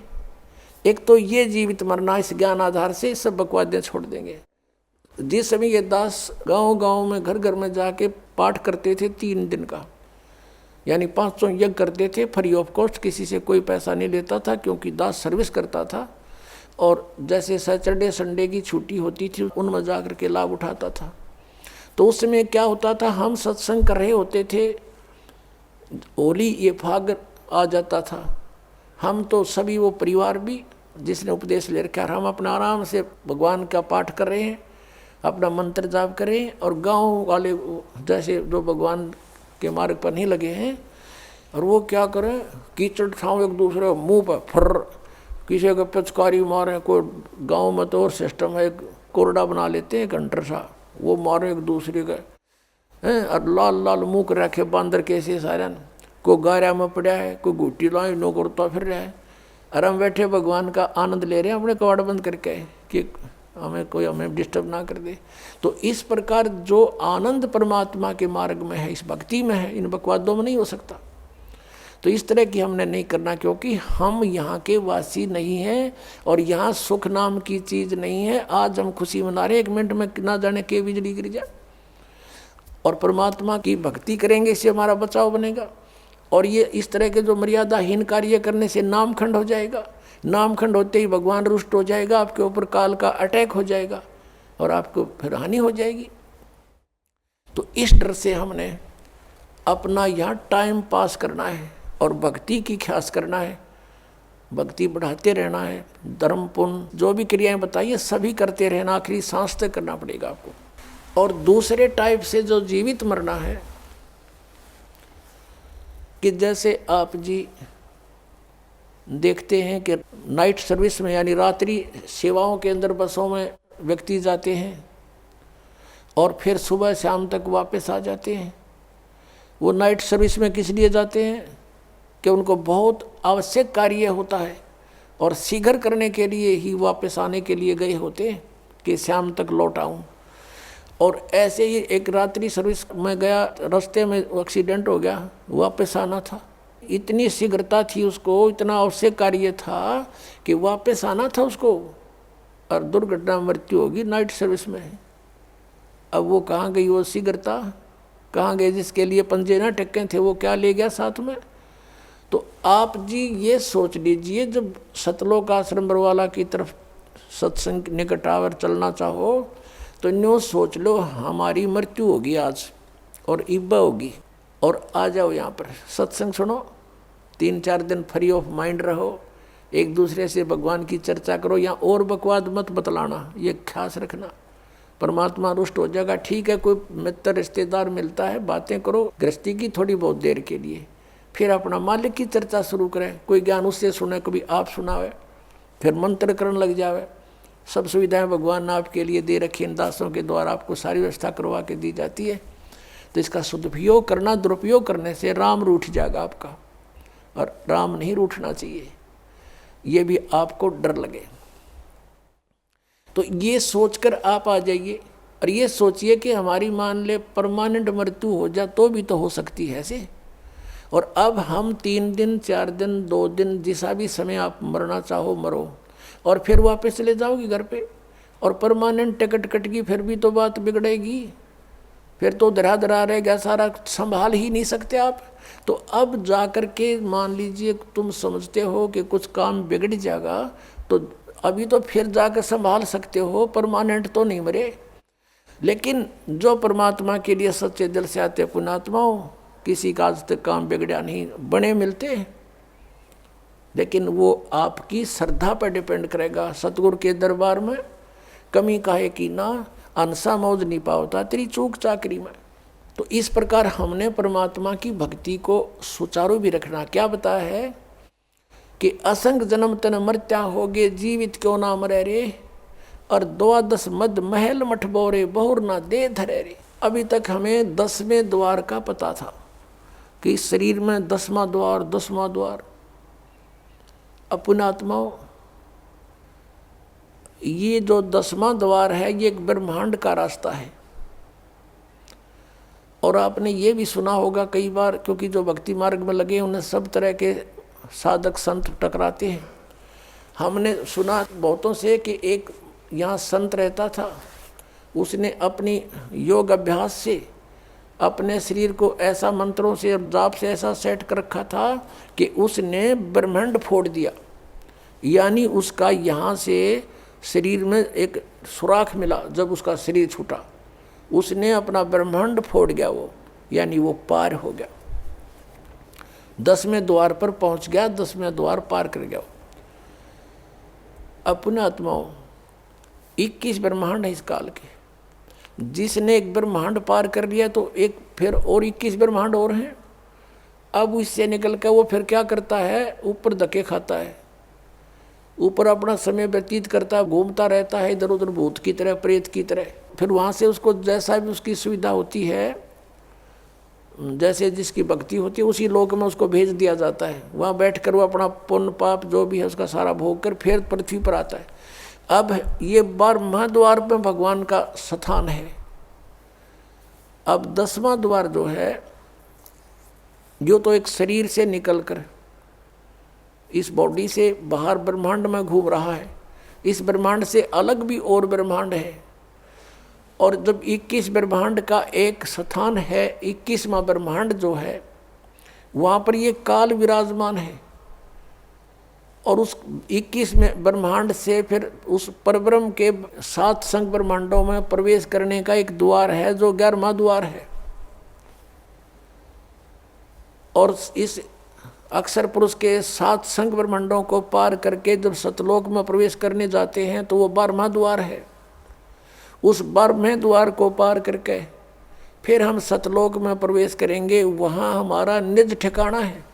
एक तो ये जीवित मरना, इस ज्ञान आधार से सब बकवादें छोड़ देंगे। जिस समय ये दास गांव-गांव में घर घर में जाके पाठ करते थे 3 दिन का, यानी 500 यज्ञ करते थे फ्री ऑफ कॉस्ट, किसी से कोई पैसा नहीं लेता था, क्योंकि दास सर्विस करता था। और जैसे सैटरडे संडे की छुट्टी होती थी उनमें जा कर के लाभ उठाता था। तो उस समय क्या होता था, हम सत्संग कर रहे होते थे, होली ये फाग आ जाता था, हम तो सभी वो परिवार भी जिसने उपदेश ले रखा, हम अपना आराम से भगवान का पाठ कर रहे हैं, अपना मंत्र जाप करें, और गांव वाले जैसे जो भगवान के मार्ग पर नहीं लगे हैं, और वो क्या करें, कीचड़ ठाव एक दूसरे मुंह पर फर, किसी को पिचकारी मारे। कोई गांव में तो और सिस्टम है, एक कोरडा बना लेते हैं घंटर सा, वो मारे एक दूसरे का हैं, और लाल लाल मुँह कर रखे बांदर कैसे सारे, कोई गारा में पड़ा है, कोई घुट्टी लाई नो करता फिर रहा है, और हम बैठे भगवान का आनंद ले रहे हैं अपने कवाड़ बंद करके कि हमें डिस्टर्ब ना कर दे। तो इस प्रकार जो आनंद परमात्मा के मार्ग में है, इस भक्ति में है, इन बकवादों में नहीं हो सकता। तो इस तरह की हमने नहीं करना, क्योंकि हम यहाँ के वासी नहीं हैं और यहाँ सुख नाम की चीज़ नहीं है। आज हम खुशी मना रहे, 1 मिनट में ना जाने के बिजली गिर जाए, और परमात्मा की भक्ति करेंगे, इससे हमारा बचाव बनेगा। और ये इस तरह के जो मर्यादाहीन कार्य करने से नामखंड हो जाएगा, नामखंड होते ही भगवान रुष्ट हो जाएगा, आपके ऊपर काल का अटैक हो जाएगा और आपको फिर हानि हो जाएगी। तो इस डर से हमने अपना यहाँ टाइम पास करना है और भक्ति की ख्यास करना है, भक्ति बढ़ाते रहना है, धर्म पुण्य जो भी क्रियाएं बताइए सभी करते रहना, आखिरी सांस तक करना पड़ेगा आपको। और दूसरे टाइप से जो जीवित मरना है, कि जैसे आप जी देखते हैं कि नाइट सर्विस में, यानी रात्रि सेवाओं के अंदर बसों में व्यक्ति जाते हैं और फिर सुबह शाम तक वापस आ जाते हैं। वो नाइट सर्विस में किस लिए जाते हैं कि उनको बहुत आवश्यक कार्य होता है और शीघ्र करने के लिए ही वापस आने के लिए गए होते हैं कि शाम तक लौट आऊँ। और ऐसे ही एक रात्रि सर्विस में गया, रास्ते में एक्सीडेंट हो गया, वापस आना था, इतनी शीघ्रता थी उसको, इतना आवश्यक कार्य था कि वापस आना था उसको, और दुर्घटना मृत्यु होगी नाइट सर्विस में। अब वो कहाँ गई वो शीघ्रता, कहाँ गए जिसके लिए पंजे ना टक्के थे, वो क्या ले गया साथ में। तो आप जी ये सोच लीजिए, जब सतलोक आश्रम बरवाला की तरफ सत्संग निकट आवर चलना चाहो तो न्यू सोच लो हमारी मृत्यु होगी आज और इब्बा होगी, और आ जाओ यहाँ पर सत्संग सुनो, 3-4 दिन फ्री ऑफ माइंड रहो, एक दूसरे से भगवान की चर्चा करो, या और बकवाद मत बतलाना, ये ख्यास रखना, परमात्मा रुष्ट हो जाएगा। ठीक है, कोई मित्र रिश्तेदार मिलता है, बातें करो गृहस्थी की थोड़ी बहुत देर के लिए, फिर अपना मालिक की चर्चा शुरू करें, कोई ज्ञान उससे सुने, कभी आप सुनावे, फिर मंत्र करने लग जावे। सब सुविधाएं भगवान ने आपके लिए दे रखी, इन दासों के द्वारा आपको सारी व्यवस्था करवा के दी जाती है। तो इसका सदुपयोग करना, दुरुपयोग करने से राम रूठ जाएगा आपका, और राम नहीं रूठना चाहिए, ये भी आपको डर लगे। तो ये सोचकर आप आ जाइए और ये सोचिए कि हमारी मान ले परमानेंट मृत्यु हो जाए तो भी तो हो सकती है ऐसे। और अब हम 3 दिन 4 दिन 2 दिन जिसा भी समय आप मरना चाहो मरो, और फिर वापस चले जाओगे घर पे, और परमानेंट टिकट कट गई फिर भी तो बात बिगड़ेगी, फिर तो धरा धरा रहेगा, सारा संभाल ही नहीं सकते आप। तो अब जा कर के मान लीजिए तुम समझते हो कि कुछ काम बिगड़ जाएगा, तो अभी तो फिर जाकर संभाल सकते हो, परमानेंट तो नहीं मरे। लेकिन जो परमात्मा के लिए सच्चे दिल से आते पुण्यात्माओं, किसी का आज तक काम बिगड़ा नहीं, बने मिलते लेकिन वो आपकी श्रद्धा पर डिपेंड करेगा। सतगुरु के दरबार में कमी काहे की ना, अनसा मौज नहीं पावता तेरी चूक चाकरी में। तो इस प्रकार हमने परमात्मा की भक्ति को सुचारू भी रखना। क्या बताया है कि असंग जन्म तन मर्त्या होगे, जीवित क्यों ना मरे रे, और 12 मद महल मठ बोरे, बहुर ना दे धरे रे। अभी तक हमें 10वें द्वार का पता था कि शरीर में 10वां द्वार, 10वां द्वार। अपनात्माओं, ये जो 10वां द्वार है ये एक ब्रह्मांड का रास्ता है। और आपने ये भी सुना होगा कई बार, क्योंकि जो भक्ति मार्ग में लगे उन्हें सब तरह के साधक संत टकराते हैं। हमने सुना बहुतों से कि एक यहाँ संत रहता था, उसने अपनी योग अभ्यास से अपने शरीर को ऐसा मंत्रों से और जाप से ऐसा सेट कर रखा था कि उसने ब्रह्मांड फोड़ दिया। यानी उसका यहाँ से शरीर में एक सुराख मिला। जब उसका शरीर छूटा उसने अपना ब्रह्मांड फोड़ गया वो, यानी वो पार हो गया, 10वें द्वार पर पहुंच गया, 10वें द्वार पार कर गया। अपने आत्माओं, 21 ब्रह्मांड है इस काल के। जिसने एक ब्रह्मांड पार कर लिया तो एक फिर और 21 ब्रह्मांड और हैं। अब इससे निकल कर वो फिर क्या करता है, ऊपर धक्के खाता है, ऊपर अपना समय व्यतीत करता है, घूमता रहता है इधर उधर भूत की तरह, प्रेत की तरह। फिर वहाँ से उसको जैसा भी उसकी सुविधा होती है, जैसे जिसकी भक्ति होती है, उसी लोक में उसको भेज दिया जाता है। वहाँ बैठकर वो अपना पुण्य पाप जो भी है उसका सारा भोग कर फिर पृथ्वी पर आता है। अब ये 12वां द्वार में भगवान का स्थान है। अब 10वां द्वार जो है, जो तो एक शरीर से निकलकर इस बॉडी से बाहर ब्रह्मांड में घूम रहा है। इस ब्रह्मांड से अलग भी और ब्रह्मांड है। और जब 21 ब्रह्मांड का एक स्थान है, 21वां ब्रह्मांड जो है, वहाँ पर ये काल विराजमान है। और उस 21वें ब्रह्मांड से फिर उस परब्रह्म के 7 संग ब्रह्मांडों में प्रवेश करने का एक द्वार है जो 11वां द्वार है। और इस अक्षर पुरुष के 7 संग ब्रह्मांडों को पार करके जब सतलोक में प्रवेश करने जाते हैं तो वो 12वां द्वार है। उस 12वें द्वार को पार करके फिर हम सतलोक में प्रवेश करेंगे, वहाँ हमारा निज ठिकाना है।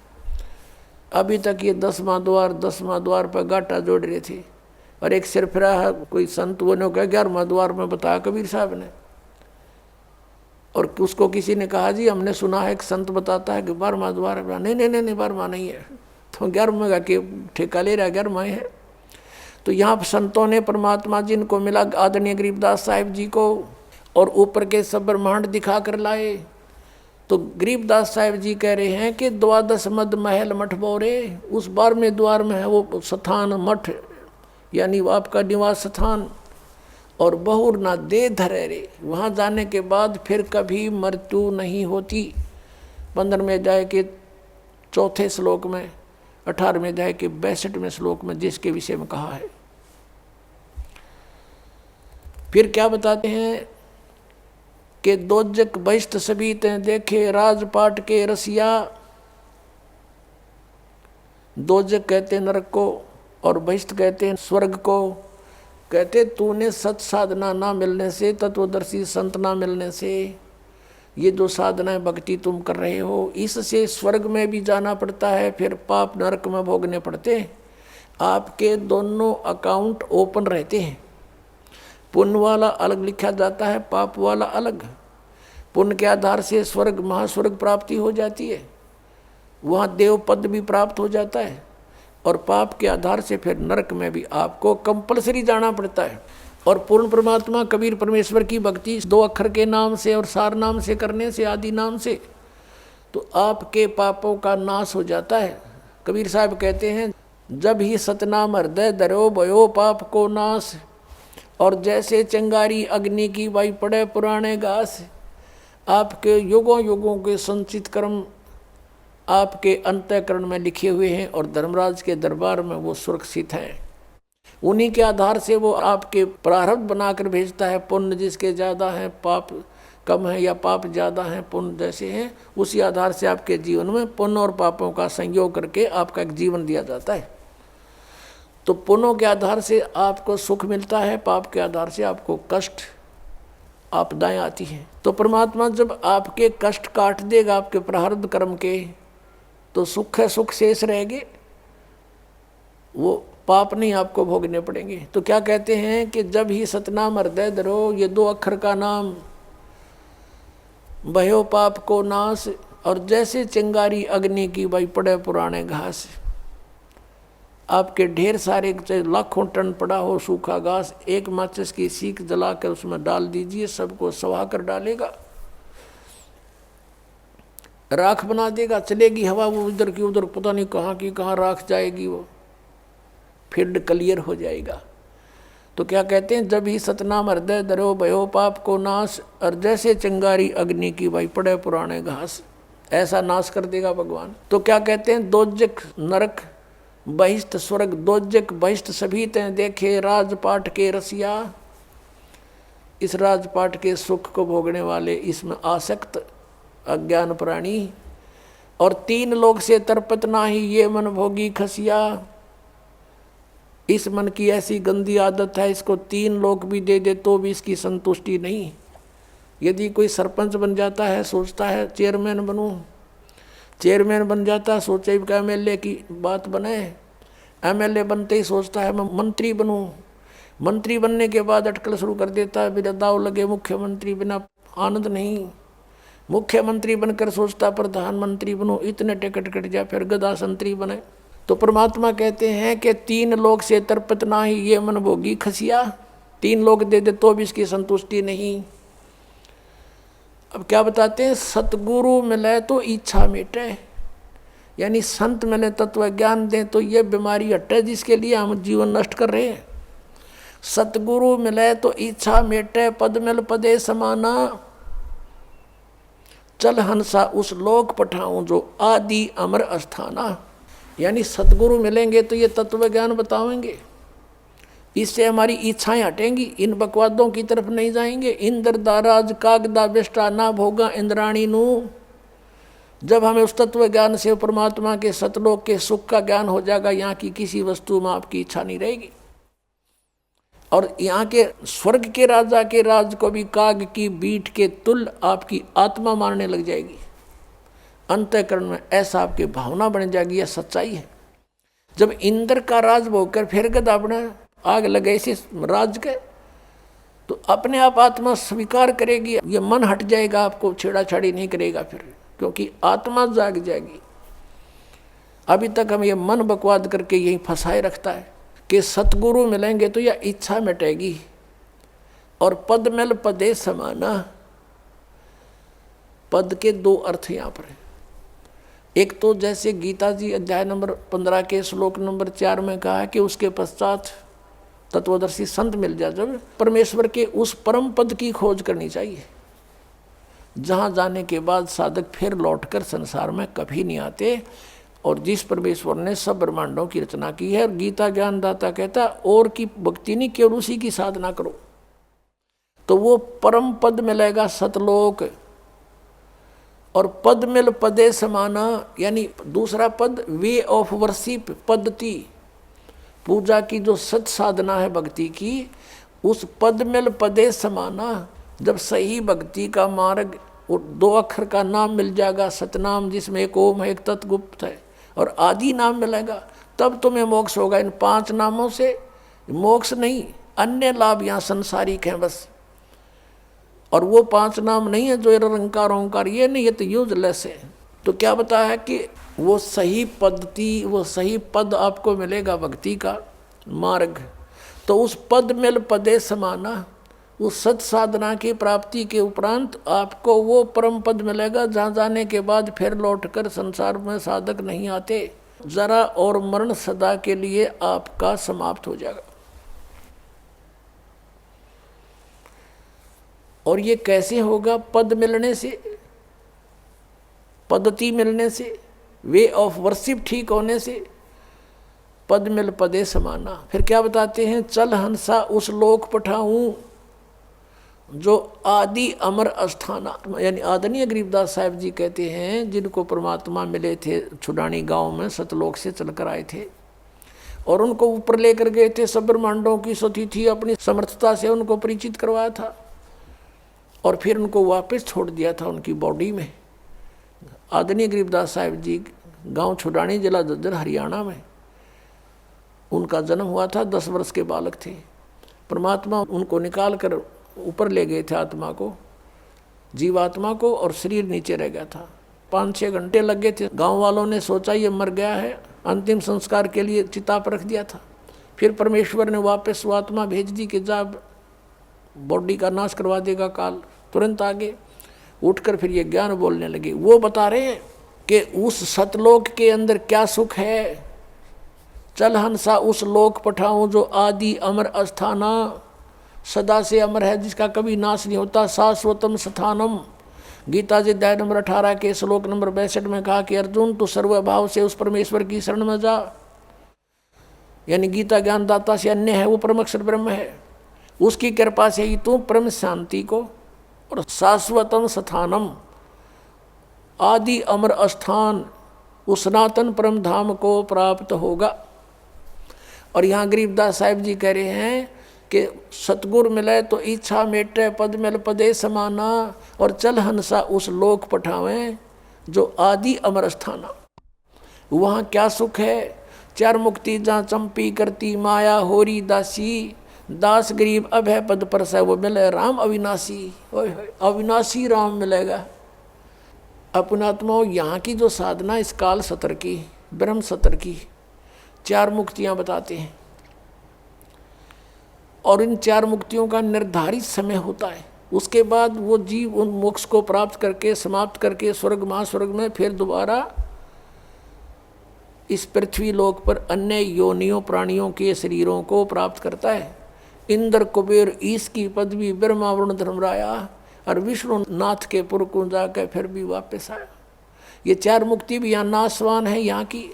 अभी तक ये 10वां द्वार पर गाटा जोड़ रहे थे। और एक सिरफिरा है कोई संत, वो ने कहा 11वां द्वार में बताया कबीर साहब ने। और उसको किसी ने कहा जी हमने सुना है एक संत बताता है कि 12वां द्वार है। नहीं 12वां नहीं है, तो 11वें का के ठेका ले रहा, 11वां है। तो यहाँ संतों ने परमात्मा जिनको मिला आदरणीय गरीबदास साहिब जी को, और ऊपर के सब ब्रह्मांड दिखा कर लाए। तो गरीबदास साहिब जी कह रहे हैं कि 12 मद महल मठ बोरे, उस 12वें द्वार में है वो स्थान मठ, यानी वो आपका निवास स्थान। और बहुर ना दे धरे रे, वहाँ जाने के बाद फिर कभी मृत्यु नहीं होती। 15वें अध्याय के 4थे श्लोक में, 18वें अध्याय के 62वें श्लोक में जिसके विषय में कहा है। फिर क्या बताते हैं कि दोजक बहिष्ठ सभी ते देखे राजपाट के रसिया। दोजक कहते हैं नरक को और बहिष्ठ कहते हैं स्वर्ग को। कहते तूने सत साधना ना मिलने से, तत्वदर्शी संत ना मिलने से, ये जो साधना भक्ति तुम कर रहे हो, इससे स्वर्ग में भी जाना पड़ता है, फिर पाप नरक में भोगने पड़ते हैं। आपके दोनों अकाउंट ओपन रहते हैं। पुण्य वाला अलग लिखा जाता है, पाप वाला अलग। पुण्य के आधार से स्वर्ग महास्वर्ग प्राप्ति हो जाती है, वहाँ देव पद भी प्राप्त हो जाता है। और पाप के आधार से फिर नरक में भी आपको कंपलसरी जाना पड़ता है। और पूर्ण परमात्मा कबीर परमेश्वर की भक्ति 2 अक्षर के नाम से और सार नाम से करने से, आदि नाम से, तो आपके पापों का नाश हो जाता है। कबीर साहब कहते हैं जब ही सतनाम हृदय धरो भयो पाप को नाश। और जैसे चिंगारी अग्नि की वाई पड़े पुराने घास, आपके युगों युगों के संचित कर्म आपके अंतःकरण में लिखे हुए हैं और धर्मराज के दरबार में वो सुरक्षित हैं। उन्हीं के आधार से वो आपके प्रारब्ध बनाकर भेजता है। पुण्य जिसके ज़्यादा है, पाप कम है या पाप ज़्यादा हैं, पुण्य जैसे हैं, उसी आधार से आपके जीवन में पुण्य और पापों का संयोग करके आपका एक जीवन दिया जाता है। तो पुण्यों के आधार से आपको सुख मिलता है, पाप के आधार से आपको कष्ट आपदाएं आती हैं। तो परमात्मा जब आपके कष्ट काट देगा आपके प्रारब्ध कर्म के, तो सुख है, सुख शेष रहेंगे, वो पाप नहीं आपको भोगने पड़ेंगे। तो क्या कहते हैं कि जब ही सतनाम हृदय धरो, ये 2 अक्षर का नाम, भयो पाप को नाश, और जैसे चिंगारी अग्नि की भाई पड़े पुराने घास। आपके ढेर सारे लाखों टन पड़ा हो सूखा घास, एक माचिस की सीख जलाकर उसमें डाल दीजिए, सबको सवा कर डालेगा, राख बना देगा, चलेगी हवा वो इधर की उधर, पता नहीं कहाँ की कहाँ राख जाएगी, वो फील्ड क्लियर हो जाएगा। तो क्या कहते हैं, जब ही सतनाम हृदय धरो भयो पाप को नाश, और जैसे चिंगारी अग्नि की भाई पड़े पुराने घास, ऐसा नाश कर देगा भगवान। तो क्या कहते हैं, दोजक नरक बहिष्ठ स्वर्ग, दोजक बहिष्ठ सभी तें देखे राजपाट के रसिया। इस राजपाट के सुख को भोगने वाले, इसमें आसक्त अज्ञान प्राणी, और 3 लोक से तरपत नाही ये मन भोगी खसिया। इस मन की ऐसी गंदी आदत है, इसको 3 लोक भी दे दे तो भी इसकी संतुष्टि नहीं। यदि कोई सरपंच बन जाता है, सोचता है चेयरमैन बनूं, चेयरमैन बन जाता है, सोचे कि एमएलए की बात बने, एमएलए बनते ही सोचता है मैं मंत्री बनूं, मंत्री बनने के बाद अटकल शुरू कर देता है, बिना दाव लगे मुख्यमंत्री, बिना आनंद नहीं। मुख्यमंत्री बनकर सोचता प्रधानमंत्री बनूं, इतने टिकट कट जाए, फिर गदा संतरी बने। तो परमात्मा कहते हैं कि 3 लोक से तरपत नाही ये मन भोगी खसिया। 3 लोक दे दे तो भी इसकी संतुष्टि नहीं। अब क्या बताते हैं, सतगुरु मिले तो इच्छा मिटे, यानी संत मिले तत्व ज्ञान दें तो ये बीमारी हटे जिसके लिए हम जीवन नष्ट कर रहे हैं। सतगुरु मिले तो इच्छा मिटे, पद मिल पदे समाना, चल हंसा उस लोक पठाऊं जो आदि अमर अस्थाना। यानी सतगुरु मिलेंगे तो ये तत्व ज्ञान बताएंगे, इससे हमारी इच्छाएं हटेंगी, इन बकवादों की तरफ नहीं जाएंगे। इंद्र दाराज कागदा बेष्टा ना भोगा इंद्राणी नू। जब हमें उस तत्व ज्ञान से परमात्मा के सतलोक के सुख का ज्ञान हो जाएगा, यहाँ की किसी वस्तु में आपकी इच्छा नहीं रहेगी। और यहाँ के स्वर्ग के राजा के राज को भी काग की बीट के तुल्य आपकी आत्मा मारने लग जाएगी। अंतःकरण में ऐसा आपकी भावना बन जाएगी, यह सच्चाई है। जब इंद्र का राज भोगकर फिर गदा अपना आग लगे इसी राज के, तो अपने आप आत्मा स्वीकार करेगी, ये मन हट जाएगा, आपको छेड़ाछाड़ी नहीं करेगा फिर, क्योंकि आत्मा जाग जाएगी। अभी तक हम ये मन बकवाद करके यही फंसाए रखता है कि सतगुरु मिलेंगे तो यह इच्छा मिटेगी। और पद मिल पदे समाना, पद के 2 अर्थ यहाँ पर है। एक तो जैसे गीता जी अध्याय नंबर 15 के श्लोक नंबर 4 में कहा है कि उसके पश्चात तत्वदर्शी संत मिल जाए, जब परमेश्वर के उस परम पद की खोज करनी चाहिए, जहाँ जाने के बाद साधक फिर लौटकर संसार में कभी नहीं आते। और जिस परमेश्वर ने सब ब्रह्मांडों की रचना की है, और गीता ज्ञानदाता कहता और की भक्ति नहीं, केवल उसी की साधना करो तो वो परम पद मिलेगा सतलोक। और पद मिल पदे समाना, यानी दूसरा पद वे ऑफ वर्शिप, पद्धति, पूजा की जो सत साधना है भक्ति की, उस पद मिल पदे समाना। जब सही भक्ति का मार्ग और 2 अक्षर का नाम मिल जाएगा, सतनाम जिसमें एक ओम है, एक तत्गुप्त है, और आदि नाम मिलेगा, तब तुम्हें मोक्ष होगा। इन 5 नामों से मोक्ष नहीं, अन्य लाभ यहाँ संसारिक हैं बस। और वो 5 नाम नहीं है जो निरंकार ओंकार, ये नहीं, ये तो यूजलेस है। तो क्या बताया है कि वो सही पद्धति, वो सही पद आपको मिलेगा भक्ति का मार्ग। तो उस पद मिल पदे समाना, उस सत साधना की प्राप्ति के उपरांत आपको वो परम पद मिलेगा, जहाँ जाने के बाद फिर लौटकर संसार में साधक नहीं आते। जरा और मरण सदा के लिए आपका समाप्त हो जाएगा। और ये कैसे होगा? पद मिलने से, पद्धति मिलने से, वे ऑफ वर्शिप ठीक होने से। पद मिल पदे समाना। फिर क्या बताते हैं? चल हंसा उस लोक पठाऊं जो आदि अमर अस्थाना, यानी आदरणीय गरीबदास साहब जी कहते हैं जिनको परमात्मा मिले थे छुडानी गांव में, सतलोक से चलकर आए थे और उनको ऊपर लेकर गए थे, सब ब्रह्मांडों की सती थी, अपनी समर्थता से उनको परिचित करवाया था और फिर उनको वापस छोड़ दिया था उनकी बॉडी में। आदरणीय गरीबदास साहब जी गांव छुडानी, जिला झज्जर, हरियाणा में उनका जन्म हुआ था। 10 वर्ष के बालक थे। परमात्मा उनको निकाल कर ऊपर ले गए थे, आत्मा को, जीवात्मा को, और शरीर नीचे रह गया था। 5-6 घंटे लग गए थे। गांव वालों ने सोचा ये मर गया है, अंतिम संस्कार के लिए चिता पर रख दिया था। फिर परमेश्वर ने वापस वो आत्मा भेज दी कि जा बॉडी का नाश करवा देगा काल। तुरंत आगे उठकर फिर ये ज्ञान बोलने लगे। वो बता रहे हैं कि उस सतलोक के अंदर क्या सुख है। चल हंसा उस लोक पठाऊं जो आदि अमर अस्थाना, सदा से अमर है, जिसका कभी नाश नहीं होता। शाश्वतम स्थानम। गीता जी अध्याय नंबर 18 के श्लोक नंबर 62 में कहा कि अर्जुन तू सर्वभाव से उस परमेश्वर की शरण में जा। यानी गीता ज्ञानदाता से अन्य है, वो परमक्षर ब्रह्म है। उसकी कृपा से ही तू परम शांति को और शाश्वतम स्थानम, आदि अमर अस्थान, उस सनातन परम धाम को प्राप्त होगा। और यहाँ गरीबदास साहिब जी कह रहे हैं कि सतगुरु मिले तो इच्छा मेटे, पद मिल पदे समाना, और चल हंसा उस लोक पठावें जो आदि अमर स्थाना। वहाँ क्या सुख है। 4 मुक्ति जहाँ चंपी करती माया होरी दासी, दास गरीब अभय पद पर से वो मिले राम अविनाशी। अविनाशी राम मिलेगा। अपनात्माओं, यहाँ की जो साधना इस काल सतर की, ब्रह्म सतर की 4 मुक्तियाँ बताते हैं और इन 4 मुक्तियों का निर्धारित समय होता है। उसके बाद वो जीव उन मोक्ष को प्राप्त करके समाप्त करके स्वर्ग महास्वर्ग में फिर दोबारा इस पृथ्वी लोक पर अन्य योनियों प्राणियों के शरीरों को प्राप्त करता है। इंद्र कुबेर ईश की पदवी, ब्रह्मा वरुण धर्मराया और विष्णु नाथ के पुर को जाकर फिर भी वापस आया। ये 4 मुक्ति भी यहाँ नाशवान है यहाँ की।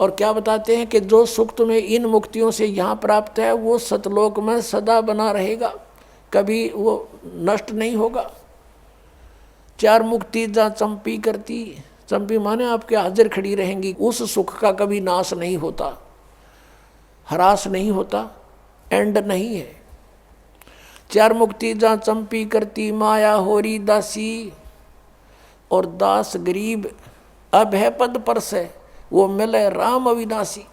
और क्या बताते हैं कि जो सुख तुम्हें इन मुक्तियों से यहाँ प्राप्त है वो सतलोक में सदा बना रहेगा, कभी वो नष्ट नहीं होगा। 4 मुक्ति जहाँ चंपी करती, चंपी माने आपके हाजिर खड़ी रहेंगी, उस सुख का कभी नाश नहीं होता, ह्रास नहीं होता, एंड नहीं है। 4 मुक्ति जहाँ चंपी करती माया होरी दासी, और दास गरीब अभय पद पर से वो मिले राम अविनाशी।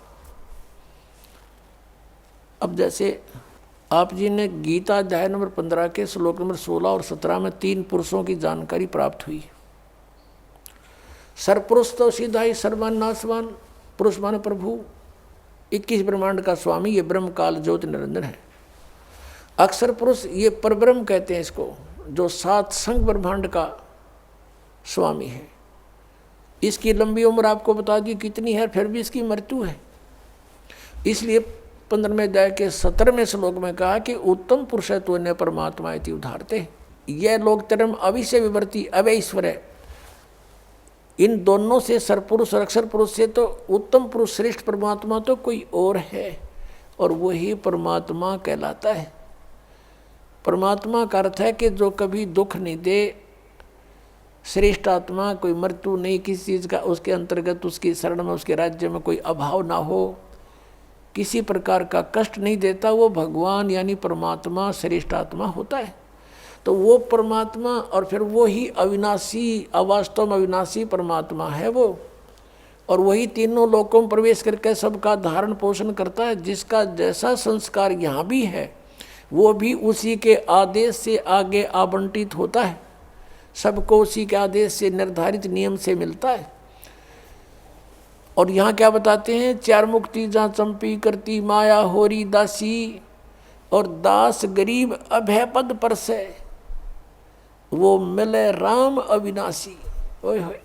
अब जैसे आप जी ने गीता अध्याय नंबर 15 के श्लोक नंबर 16 और 17 में 3 पुरुषों की जानकारी प्राप्त हुई। सरपुरुष तो सीधा ही सर्वान नाशवान, पुरुष माने प्रभु, 21 ब्रह्मांड का स्वामी, ये ब्रह्म काल ज्योति निरंजन है। अक्षर पुरुष ये परब्रह्म कहते हैं इसको, जो 7 संग ब्रह्मांड का स्वामी है। इसकी लंबी उम्र आपको बता दी कितनी है, फिर भी इसकी मृत्यु है। इसलिए 15वें अध्याय के 17वें श्लोक में कहा कि उत्तम पुरुष है तो इन्हें परमात्मा इति उधारते। यह लोक तरम अविषय विवर्ती अवय ईश्वर है। इन दोनों से सरपुरुष और अक्षर पुरुष से तो उत्तम पुरुष श्रेष्ठ परमात्मा तो कोई और है, और वही परमात्मा कहलाता है। परमात्मा का अर्थ है कि जो कभी दुख नहीं दे, श्रेष्ठ आत्मा, कोई मृत्यु नहीं किसी चीज़ का, उसके अंतर्गत उसकी शरण में उसके राज्य में कोई अभाव ना हो, किसी प्रकार का कष्ट नहीं देता, वो भगवान यानी परमात्मा श्रेष्ठ आत्मा होता है। तो वो परमात्मा और फिर वो ही अविनाशी, अवास्तव में अविनाशी परमात्मा है वो, और वही तीनों लोकों में प्रवेश करके सबका धारण पोषण करता है। जिसका जैसा संस्कार यहाँ भी है वो भी उसी के आदेश से आगे आवंटित होता है, सबको उसी के आदेश से निर्धारित नियम से मिलता है। और यहाँ क्या बताते हैं, 4 मुक्ति जहाँ चंपी करती माया होरी दासी, और दास गरीब अभय पद पर से वो मिले राम अविनाशी। ओए होए।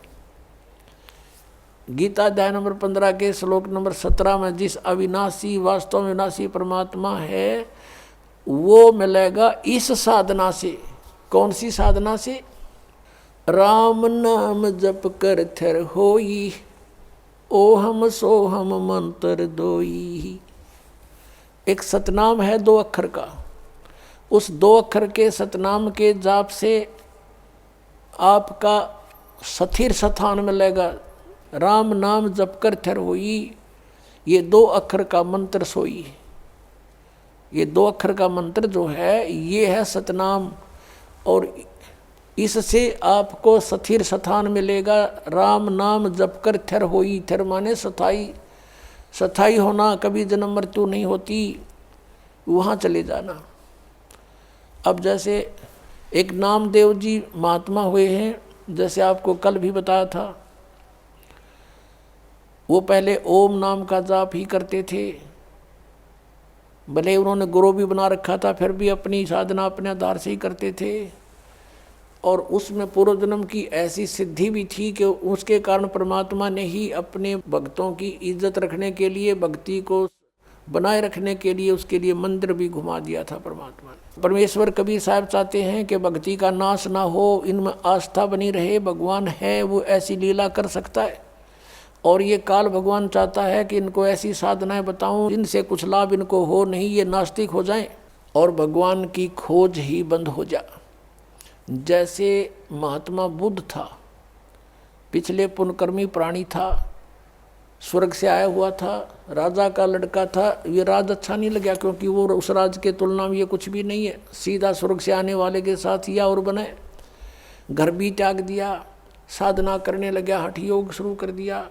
गीता अध्याय नंबर 15 के श्लोक नंबर 17 में जिस अविनाशी वास्तव में विनाशी परमात्मा है वो मिलेगा इस साधना से। कौन सी साधना से? राम नाम जप कर थर होई, ओ हम सो हम मंत्र दोई। एक सतनाम है 2 अक्षर का, उस 2 अक्षर के सतनाम के जाप से आपका स्थिर स्थान मिलेगा। राम नाम जप कर थर होई, ये 2 अक्षर का मंत्र सोई। ये 2 अक्षर का मंत्र जो है ये है सतनाम, और इससे आपको स्थिर स्थान मिलेगा। राम नाम जप कर थर होई, थर माने स्थाई, स्थाई होना, कभी जन्म मृत्यु नहीं होती, वहाँ चले जाना। अब जैसे एक नामदेव जी महात्मा हुए हैं, जैसे आपको कल भी बताया था, वो पहले ओम नाम का जाप ही करते थे। भले उन्होंने गुरु भी बना रखा था, फिर भी अपनी साधना अपने आधार से ही करते थे, और उसमें पूर्व जन्म की ऐसी सिद्धि भी थी कि उसके कारण परमात्मा ने ही अपने भक्तों की इज्जत रखने के लिए, भक्ति को बनाए रखने के लिए, उसके लिए मंदिर भी घुमा दिया था परमात्मा ने। परमेश्वर कबीर साहब चाहते हैं कि भक्ति का नाश ना हो, इनमें आस्था बनी रहे। भगवान है वो ऐसी लीला कर सकता है, और ये काल भगवान चाहता है कि इनको ऐसी साधनाएं बताऊं इनसे कुछ लाभ इनको हो नहीं, ये नास्तिक हो जाएं और भगवान की खोज ही बंद हो जाए। जैसे महात्मा बुद्ध था, पिछले पुण्यकर्मी प्राणी था, स्वर्ग से आया हुआ था, राजा का लड़का था। ये राज अच्छा नहीं लगा, क्योंकि वो उस राज के तुलना में ये कुछ भी नहीं है। सीधा स्वर्ग से आने वाले के साथ या और बने, घर भी त्याग दिया, साधना करने लगा, हठ योग शुरू कर दिया।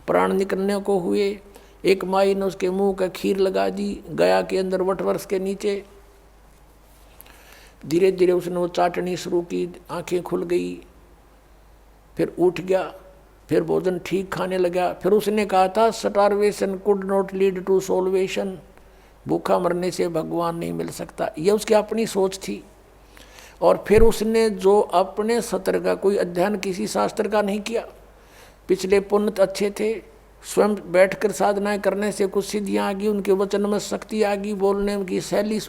प्राण निकलने को हुए, एक माई ने उसके मुंह का खीर लगा दी गया के अंदर वटवृक्ष के नीचे। धीरे धीरे उसने वो चाटनी शुरू की, आंखें खुल गई, फिर उठ गया, फिर भोजन ठीक खाने लगा। फिर उसने कहा था starvation could not lead to salvation, भूखा मरने से भगवान नहीं मिल सकता। यह उसकी अपनी सोच थी। और फिर उसने जो अपने सत्र का कोई अध्ययन किसी शास्त्र का नहीं किया, पिछले पुण्य अच्छे थे, स्वयं बैठकर साधनाएं करने से कुछ सिद्धियाँ आ गई, उनके वचन में शक्ति आ गई, बोलने की शैली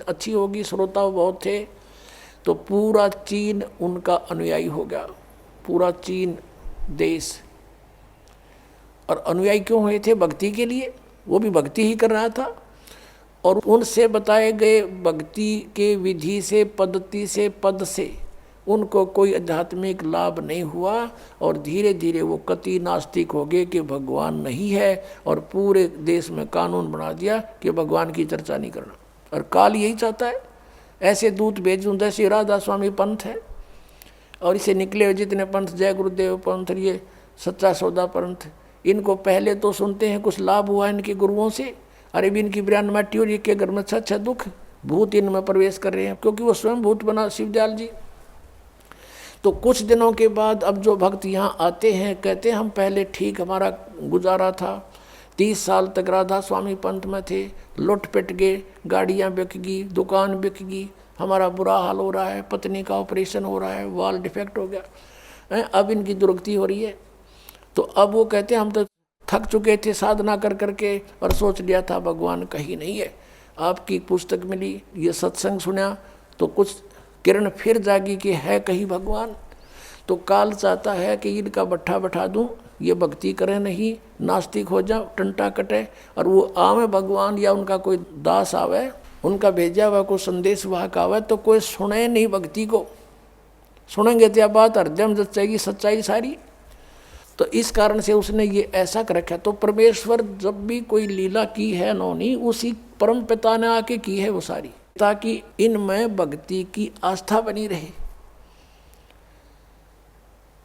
अच्छी होगी, श्रोता बहुत थे, तो पूरा चीन उनका अनुयायी हो गया, पूरा चीन देश। और अनुयायी क्यों हुए थे? भक्ति के लिए। वो भी भक्ति ही कर रहा था, और उनसे बताए गए भक्ति के विधि से, पद्धति से, पद से उनको कोई आध्यात्मिक लाभ नहीं हुआ, और धीरे धीरे वो कति नास्तिक हो गए कि भगवान नहीं है, और पूरे देश में कानून बना दिया कि भगवान की चर्चा नहीं करना। और काल यही चाहता है, ऐसे दूत भेजूं जैसे राधा स्वामी पंथ है, और इसे निकले हुए जितने पंथ, जय गुरुदेव पंथ, ये सच्चा सौदा पंथ, इनको पहले तो सुनते हैं कुछ लाभ हुआ इनके गुरुओं से, अरे भी इनकी ब्रांड माटी और के घर में अच्छा दुख, भूत इनमें प्रवेश कर रहे हैं, क्योंकि वो स्वयं भूत बना शिवदयाल जी। तो कुछ दिनों के बाद अब जो भक्त यहाँ आते हैं, कहते हैं हम पहले ठीक हमारा गुजारा था, 30 साल तक राधा स्वामी पंथ में थे, लुट पिट गए, गाड़ियाँ बिक गई, दुकान बिक गई, हमारा बुरा हाल हो रहा है, पत्नी का ऑपरेशन हो रहा है, वाल डिफेक्ट हो गया, अब इनकी दुर्गति हो रही है। तो अब वो कहते हैं हम तो थक चुके थे साधना कर करके, और सोच लिया था भगवान कहीं नहीं है। आपकी पुस्तक मिली, ये सत्संग सुना, तो कुछ किरण फिर जागी कि है कहीं भगवान। तो काल चाहता है कि इनका बट्ठा बैठा दूं, ये भक्ति करें नहीं, नास्तिक हो जाओ, टंटा कटे, और वो आवे भगवान या उनका कोई दास आवे, उनका भेजा हुआ कोई संदेश वाहक आवे, तो कोई सुने नहीं भक्ति को। सुनेंगे तो यह बात हृदय में जचेगी सच्चाई सारी। तो इस कारण से उसने ये ऐसा कर रखा। तो परमेश्वर जब भी कोई लीला की है नौनी, उसी परम पिता ने आके की है वो सारी, ताकि इनमें भक्ति की आस्था बनी रहे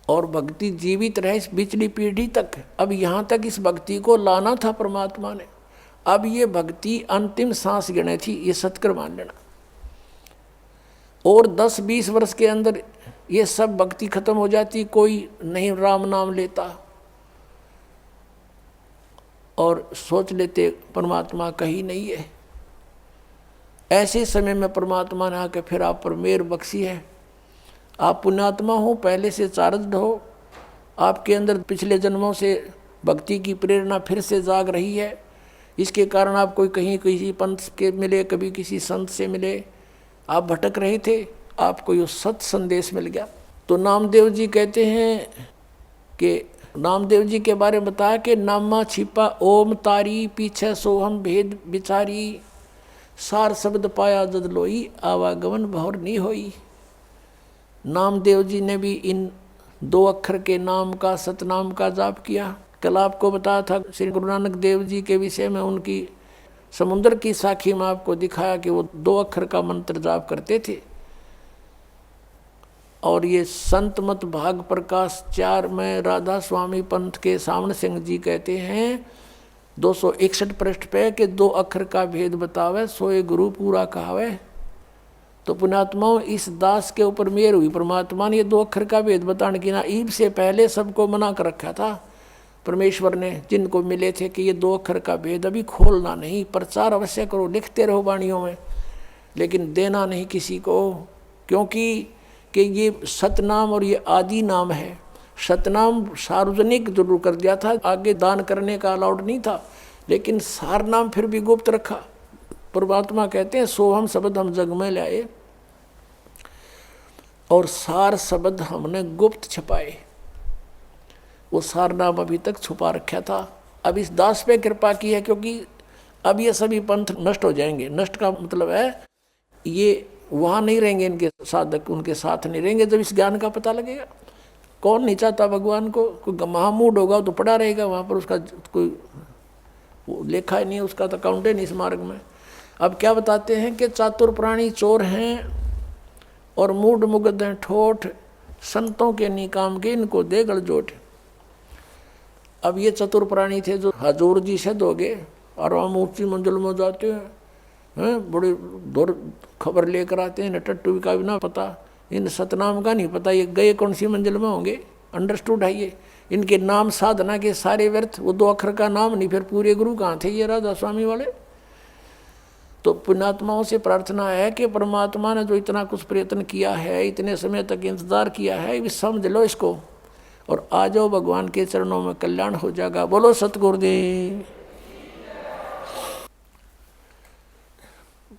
और भक्ति जीवित रहे इस पिछली पीढ़ी तक। अब यहाँ तक इस भक्ति को लाना था परमात्मा ने। अब ये भक्ति अंतिम सांस गिने थी, ये सत्कर मान लेना। और 10-20 वर्ष के अंदर ये सब भक्ति खत्म हो जाती, कोई नहीं राम नाम लेता, और सोच लेते परमात्मा कहीं नहीं है। ऐसे समय में परमात्मा ने आकर फिर आप पर मेहर बख्शी है। आप पुण्यात्मा हो, पहले से चार्जड हो, आपके अंदर पिछले जन्मों से भक्ति की प्रेरणा फिर से जाग रही है। इसके कारण आप कोई कहीं किसी पंथ के मिले, कभी किसी संत से मिले, आप भटक रहे थे, आपको ये सत संदेश मिल गया। तो नामदेव जी कहते हैं कि नामदेव जी के बारे में बताया कि नामा छिपा ओम तारी, पीछे सोहम भेद बिचारी, सार शब्द पाया जद लोई, आवागमन भौर नहीं होई। नामदेव जी ने भी इन 2 अक्षर के नाम का, सतनाम का जाप किया। कल आपको बताया था श्री गुरु नानक देव जी के विषय में, उनकी समुद्र की साखी में आपको दिखाया कि वो 2 अक्षर का मंत्र जाप करते थे। और ये संत मत भाग प्रकाश 4 में राधा स्वामी पंथ के सामने सिंह जी कहते हैं 261 पृष्ठ पे कि 2 अक्षर का भेद बतावे, सोए गुरु पूरा कहावे। तो पुण्यात्माओं, इस दास के ऊपर मेहर हुई परमात्मा ने ये 2 अक्षर का भेद बताने की ना ईब से पहले सबको मना कर रखा था परमेश्वर ने, जिनको मिले थे कि ये 2 अक्षर का भेद अभी खोलना नहीं, प्रचार अवश्य करो, लिखते रहो वाणियों में, लेकिन देना नहीं किसी को, क्योंकि कि ये सतनाम और ये आदि नाम है। सतनाम सार्वजनिक जरूर कर दिया था, आगे दान करने का अलाउड नहीं था, लेकिन सार नाम फिर भी गुप्त रखा। परमात्मा कहते हैं सोहम शब्द हम जग में लाए और सार शब्द हमने गुप्त छपाए। वो सार नाम अभी तक छुपा रखा था। अब इस दास पे कृपा की है, क्योंकि अब ये सभी पंथ नष्ट हो जाएंगे। नष्ट का मतलब है ये वहाँ नहीं रहेंगे, इनके साधक उनके साथ नहीं रहेंगे। जब इस ज्ञान का पता लगेगा, कौन नहीं चाहता भगवान को, कोई महामूड होगा तो पड़ा रहेगा वहाँ पर, उसका कोई लेखा ही नहीं, उसका तो अकाउंट ही नहीं इस मार्ग में। अब क्या बताते हैं कि चातुर प्राणी चोर हैं और मूड मुग्ध हैं ठोठ, संतों के निकाम के इनको दे गलजोट। अब ये चतुर प्राणी थे जो हजूर जी से दोगे और हम ऊंची मंजिल में जाते हैं, बड़े दूर खबर लेकर आते हैं, टट्टू का भी ना पता, इन सतनाम का नहीं पता, ये गए कौन सी मंजिल में होंगे। अंडरस्टूड है ये, इनके नाम साधना के सारे व्यर्थ। वो 2 अक्षर का नाम नहीं, फिर पूरे गुरु कहाँ थे ये राधा स्वामी वाले। तो पुण्यात्माओं से प्रार्थना है कि परमात्मा ने जो इतना कुछ प्रयत्न किया है, इतने समय तक इंतजार किया है, समझ लो इसको और आ जाओ भगवान के चरणों में, कल्याण हो जाएगा। बोलो सतगुरुदेव।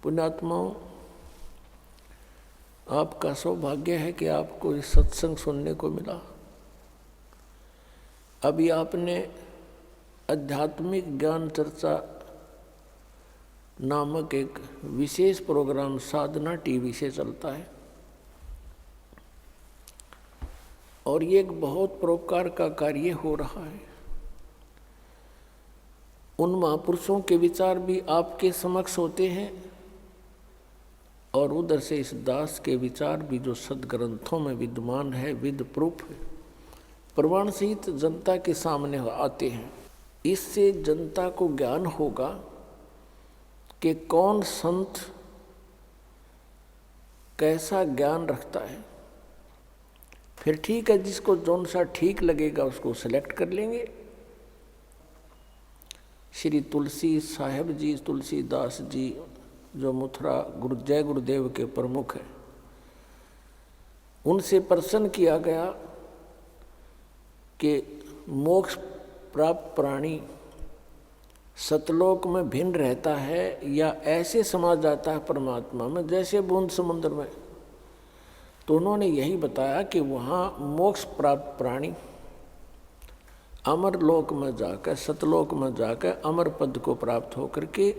पुण्यात्माओं, आपका सौभाग्य है कि आपको इस सत्संग सुनने को मिला। अभी आपने आध्यात्मिक ज्ञान चर्चा नामक एक विशेष प्रोग्राम साधना टीवी से चलता है, और ये एक बहुत परोपकार का कार्य हो रहा है। उन महापुरुषों के विचार भी आपके समक्ष होते हैं और उधर से इस दास के विचार भी जो सदग्रंथों में विद्यमान है, विद प्रूफ है, प्रमाण सहित जनता के सामने आते हैं। इससे जनता को ज्ञान होगा कि कौन संत कैसा ज्ञान रखता है। फिर ठीक है, जिसको जौन सा ठीक लगेगा उसको सेलेक्ट कर लेंगे। श्री तुलसी साहेब जी, तुलसीदास जी जो मथुरा जय गुरुदेव के प्रमुख हैं, उनसे प्रश्न किया गया कि मोक्ष प्राप्त प्राणी सतलोक में भिन्न रहता है या ऐसे समा जाता है परमात्मा में जैसे बूंद समुद्र में। तो उन्होंने यही बताया कि वहाँ मोक्ष प्राप्त प्राणी अमर लोक में जाकर, सतलोक में जाकर अमर पद को प्राप्त होकर के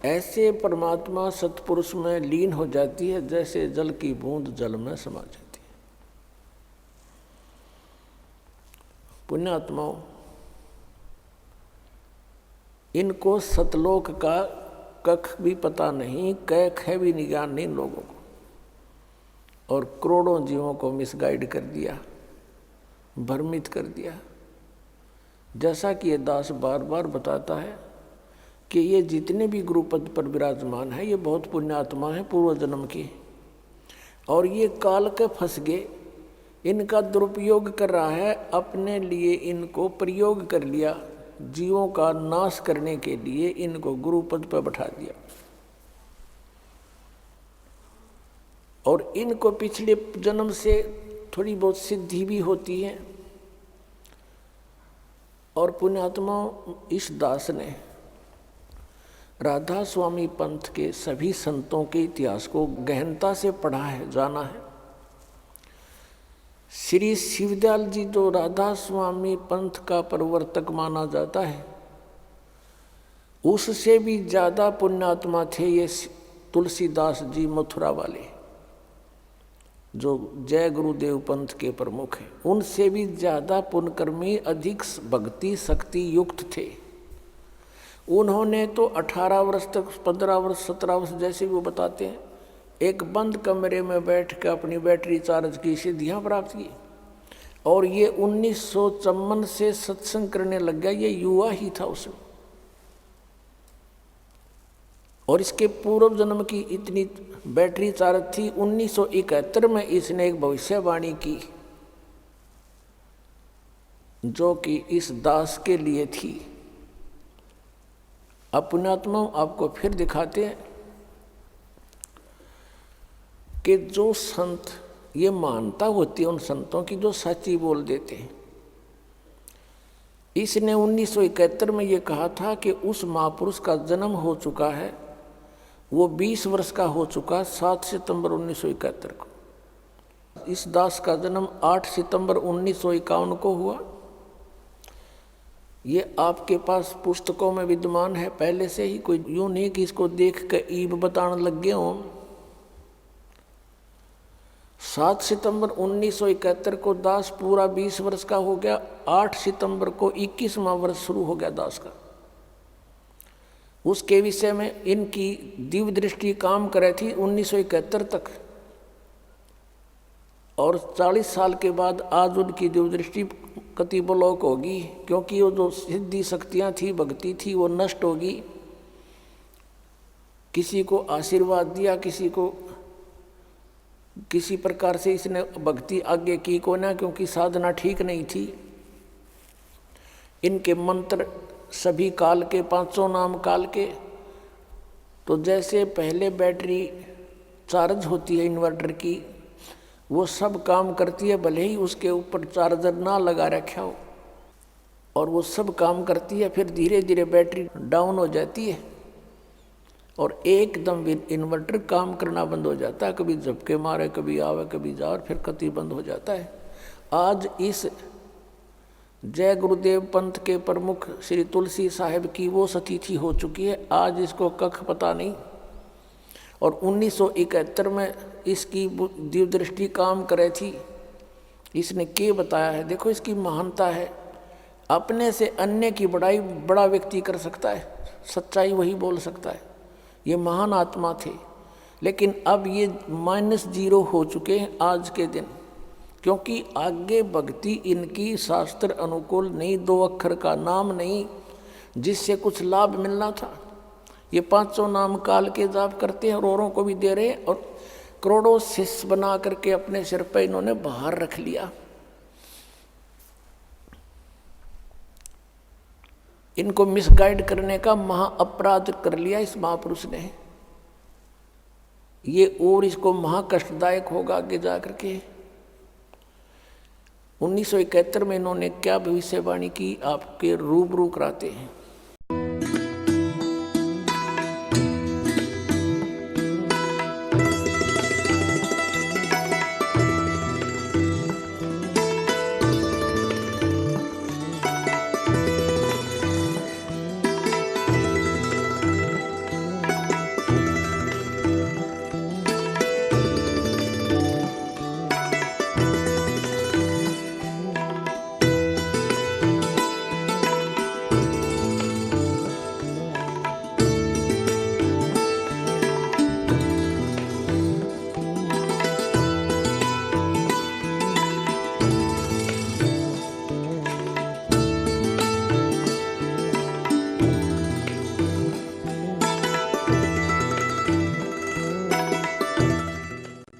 ऐसे परमात्मा सतपुरुष में लीन हो जाती है जैसे जल की बूंद जल में समा जाती है। पुण्यात्माओं, इनको सतलोक का कख भी पता नहीं, कैख है भी ज्ञान नहीं लोगों को, और करोड़ों जीवों को मिसगाइड कर दिया, भ्रमित कर दिया। जैसा कि ये दास बार बार बताता है कि ये जितने भी गुरुपद पर विराजमान है ये बहुत पुण्यात्मा है पूर्व जन्म की, और ये काल के फंस गए, इनका दुरुपयोग कर रहा है, अपने लिए इनको प्रयोग कर लिया, जीवों का नाश करने के लिए इनको गुरुपद पर बैठा दिया। और इनको पिछले जन्म से थोड़ी बहुत सिद्धि भी होती है। और पुण्यात्मा, इस दास ने राधा स्वामी पंथ के सभी संतों के इतिहास को गहनता से पढ़ा है, जाना है। श्री शिवदयाल जी जो राधा स्वामी पंथ का प्रवर्तक माना जाता है, उससे भी ज़्यादा पुण्यात्मा थे ये तुलसीदास जी मथुरा वाले, जो जय गुरुदेव पंथ के प्रमुख हैं। उनसे भी ज़्यादा पुण्यकर्मी, अधिक भक्ति शक्ति युक्त थे। उन्होंने तो 18 वर्ष तक, 15 वर्ष, 17 वर्ष, जैसे वो बताते हैं, एक बंद कमरे में बैठ कर अपनी बैटरी चार्ज की सिद्धियाँ प्राप्त की। और ये 1954 से सत्संग करने लग गया, ये युवा ही था उसमें। और इसके पूर्व जन्म की इतनी बैटरी चार्ज थी। 1971 में इसने एक भविष्यवाणी की जो कि इस दास के लिए थी। अपनात्मा आपको फिर दिखाते हैं कि जो संत, ये मानता होती है उन संतों की जो सच्ची बोल देते हैं। इसने 1971 में ये कहा था कि उस महापुरुष का जन्म हो चुका है, वो 20 वर्ष का हो चुका, 7 सितंबर 1971 को। इस दास का जन्म 8 सितंबर 1951 को हुआ। ये आपके पास पुस्तकों में विद्यमान है पहले से ही, कोई यूँ नहीं कि इसको देख कर ईब बताने लग गए हों। 7 सितंबर 1971 को दास पूरा 20 वर्ष का हो गया। 8 सितंबर को 21वां वर्ष शुरू हो गया दास का। उसके विषय में इनकी दिव्य दृष्टि काम करे थी 1971 तक, और 40 साल के बाद आज उनकी दिव्य दृष्टि कति ब्लॉक होगी, क्योंकि वो जो सिद्धि शक्तियाँ थी, भक्ति थी, वो नष्ट होगी। किसी को आशीर्वाद दिया, किसी को किसी प्रकार से इसने भक्ति आगे की को ना, क्योंकि साधना ठीक नहीं थी। इनके मंत्र सभी काल के, 500 नाम काल के। तो जैसे पहले बैटरी चार्ज होती है इन्वर्टर की, वो सब काम करती है, भले ही उसके ऊपर चार्जर ना लगा रखा हो, और वो सब काम करती है। फिर धीरे धीरे बैटरी डाउन हो जाती है और एकदम इन्वर्टर काम करना बंद हो जाता है। कभी झपके मारे, कभी आवे, कभी जा, और फिर कति बंद हो जाता है। आज इस जय गुरुदेव पंथ के प्रमुख श्री तुलसी साहिब की वो सतिथि हो चुकी है। आज इसको कख पता नहीं। और 1971 में इसकी दिव्य दृष्टि काम करे थी। इसने क्या बताया है, देखो इसकी महानता है। अपने से अन्य की बड़ाई बड़ा व्यक्ति कर सकता है, सच्चाई वही बोल सकता है। ये महान आत्मा थे, लेकिन अब ये -0 हो चुके हैं आज के दिन, क्योंकि आगे भक्ति इनकी शास्त्र अनुकूल नहीं, 2 अक्षर का नाम नहीं जिससे कुछ लाभ मिलना था। ये 500 नाम काल के जाप करते हैं और औरों को भी दे रहे हैं, और करोड़ों शिष्य बना करके अपने सिर पर इन्होंने बाहर रख लिया। इनको मिसगाइड करने का महा अपराध कर लिया इस महापुरुष ने। ये और इसको महा कष्टदायक होगा आगे जाकर के। 1971 में इन्होंने क्या भविष्यवाणी की, आपके रूबरू कराते हैं।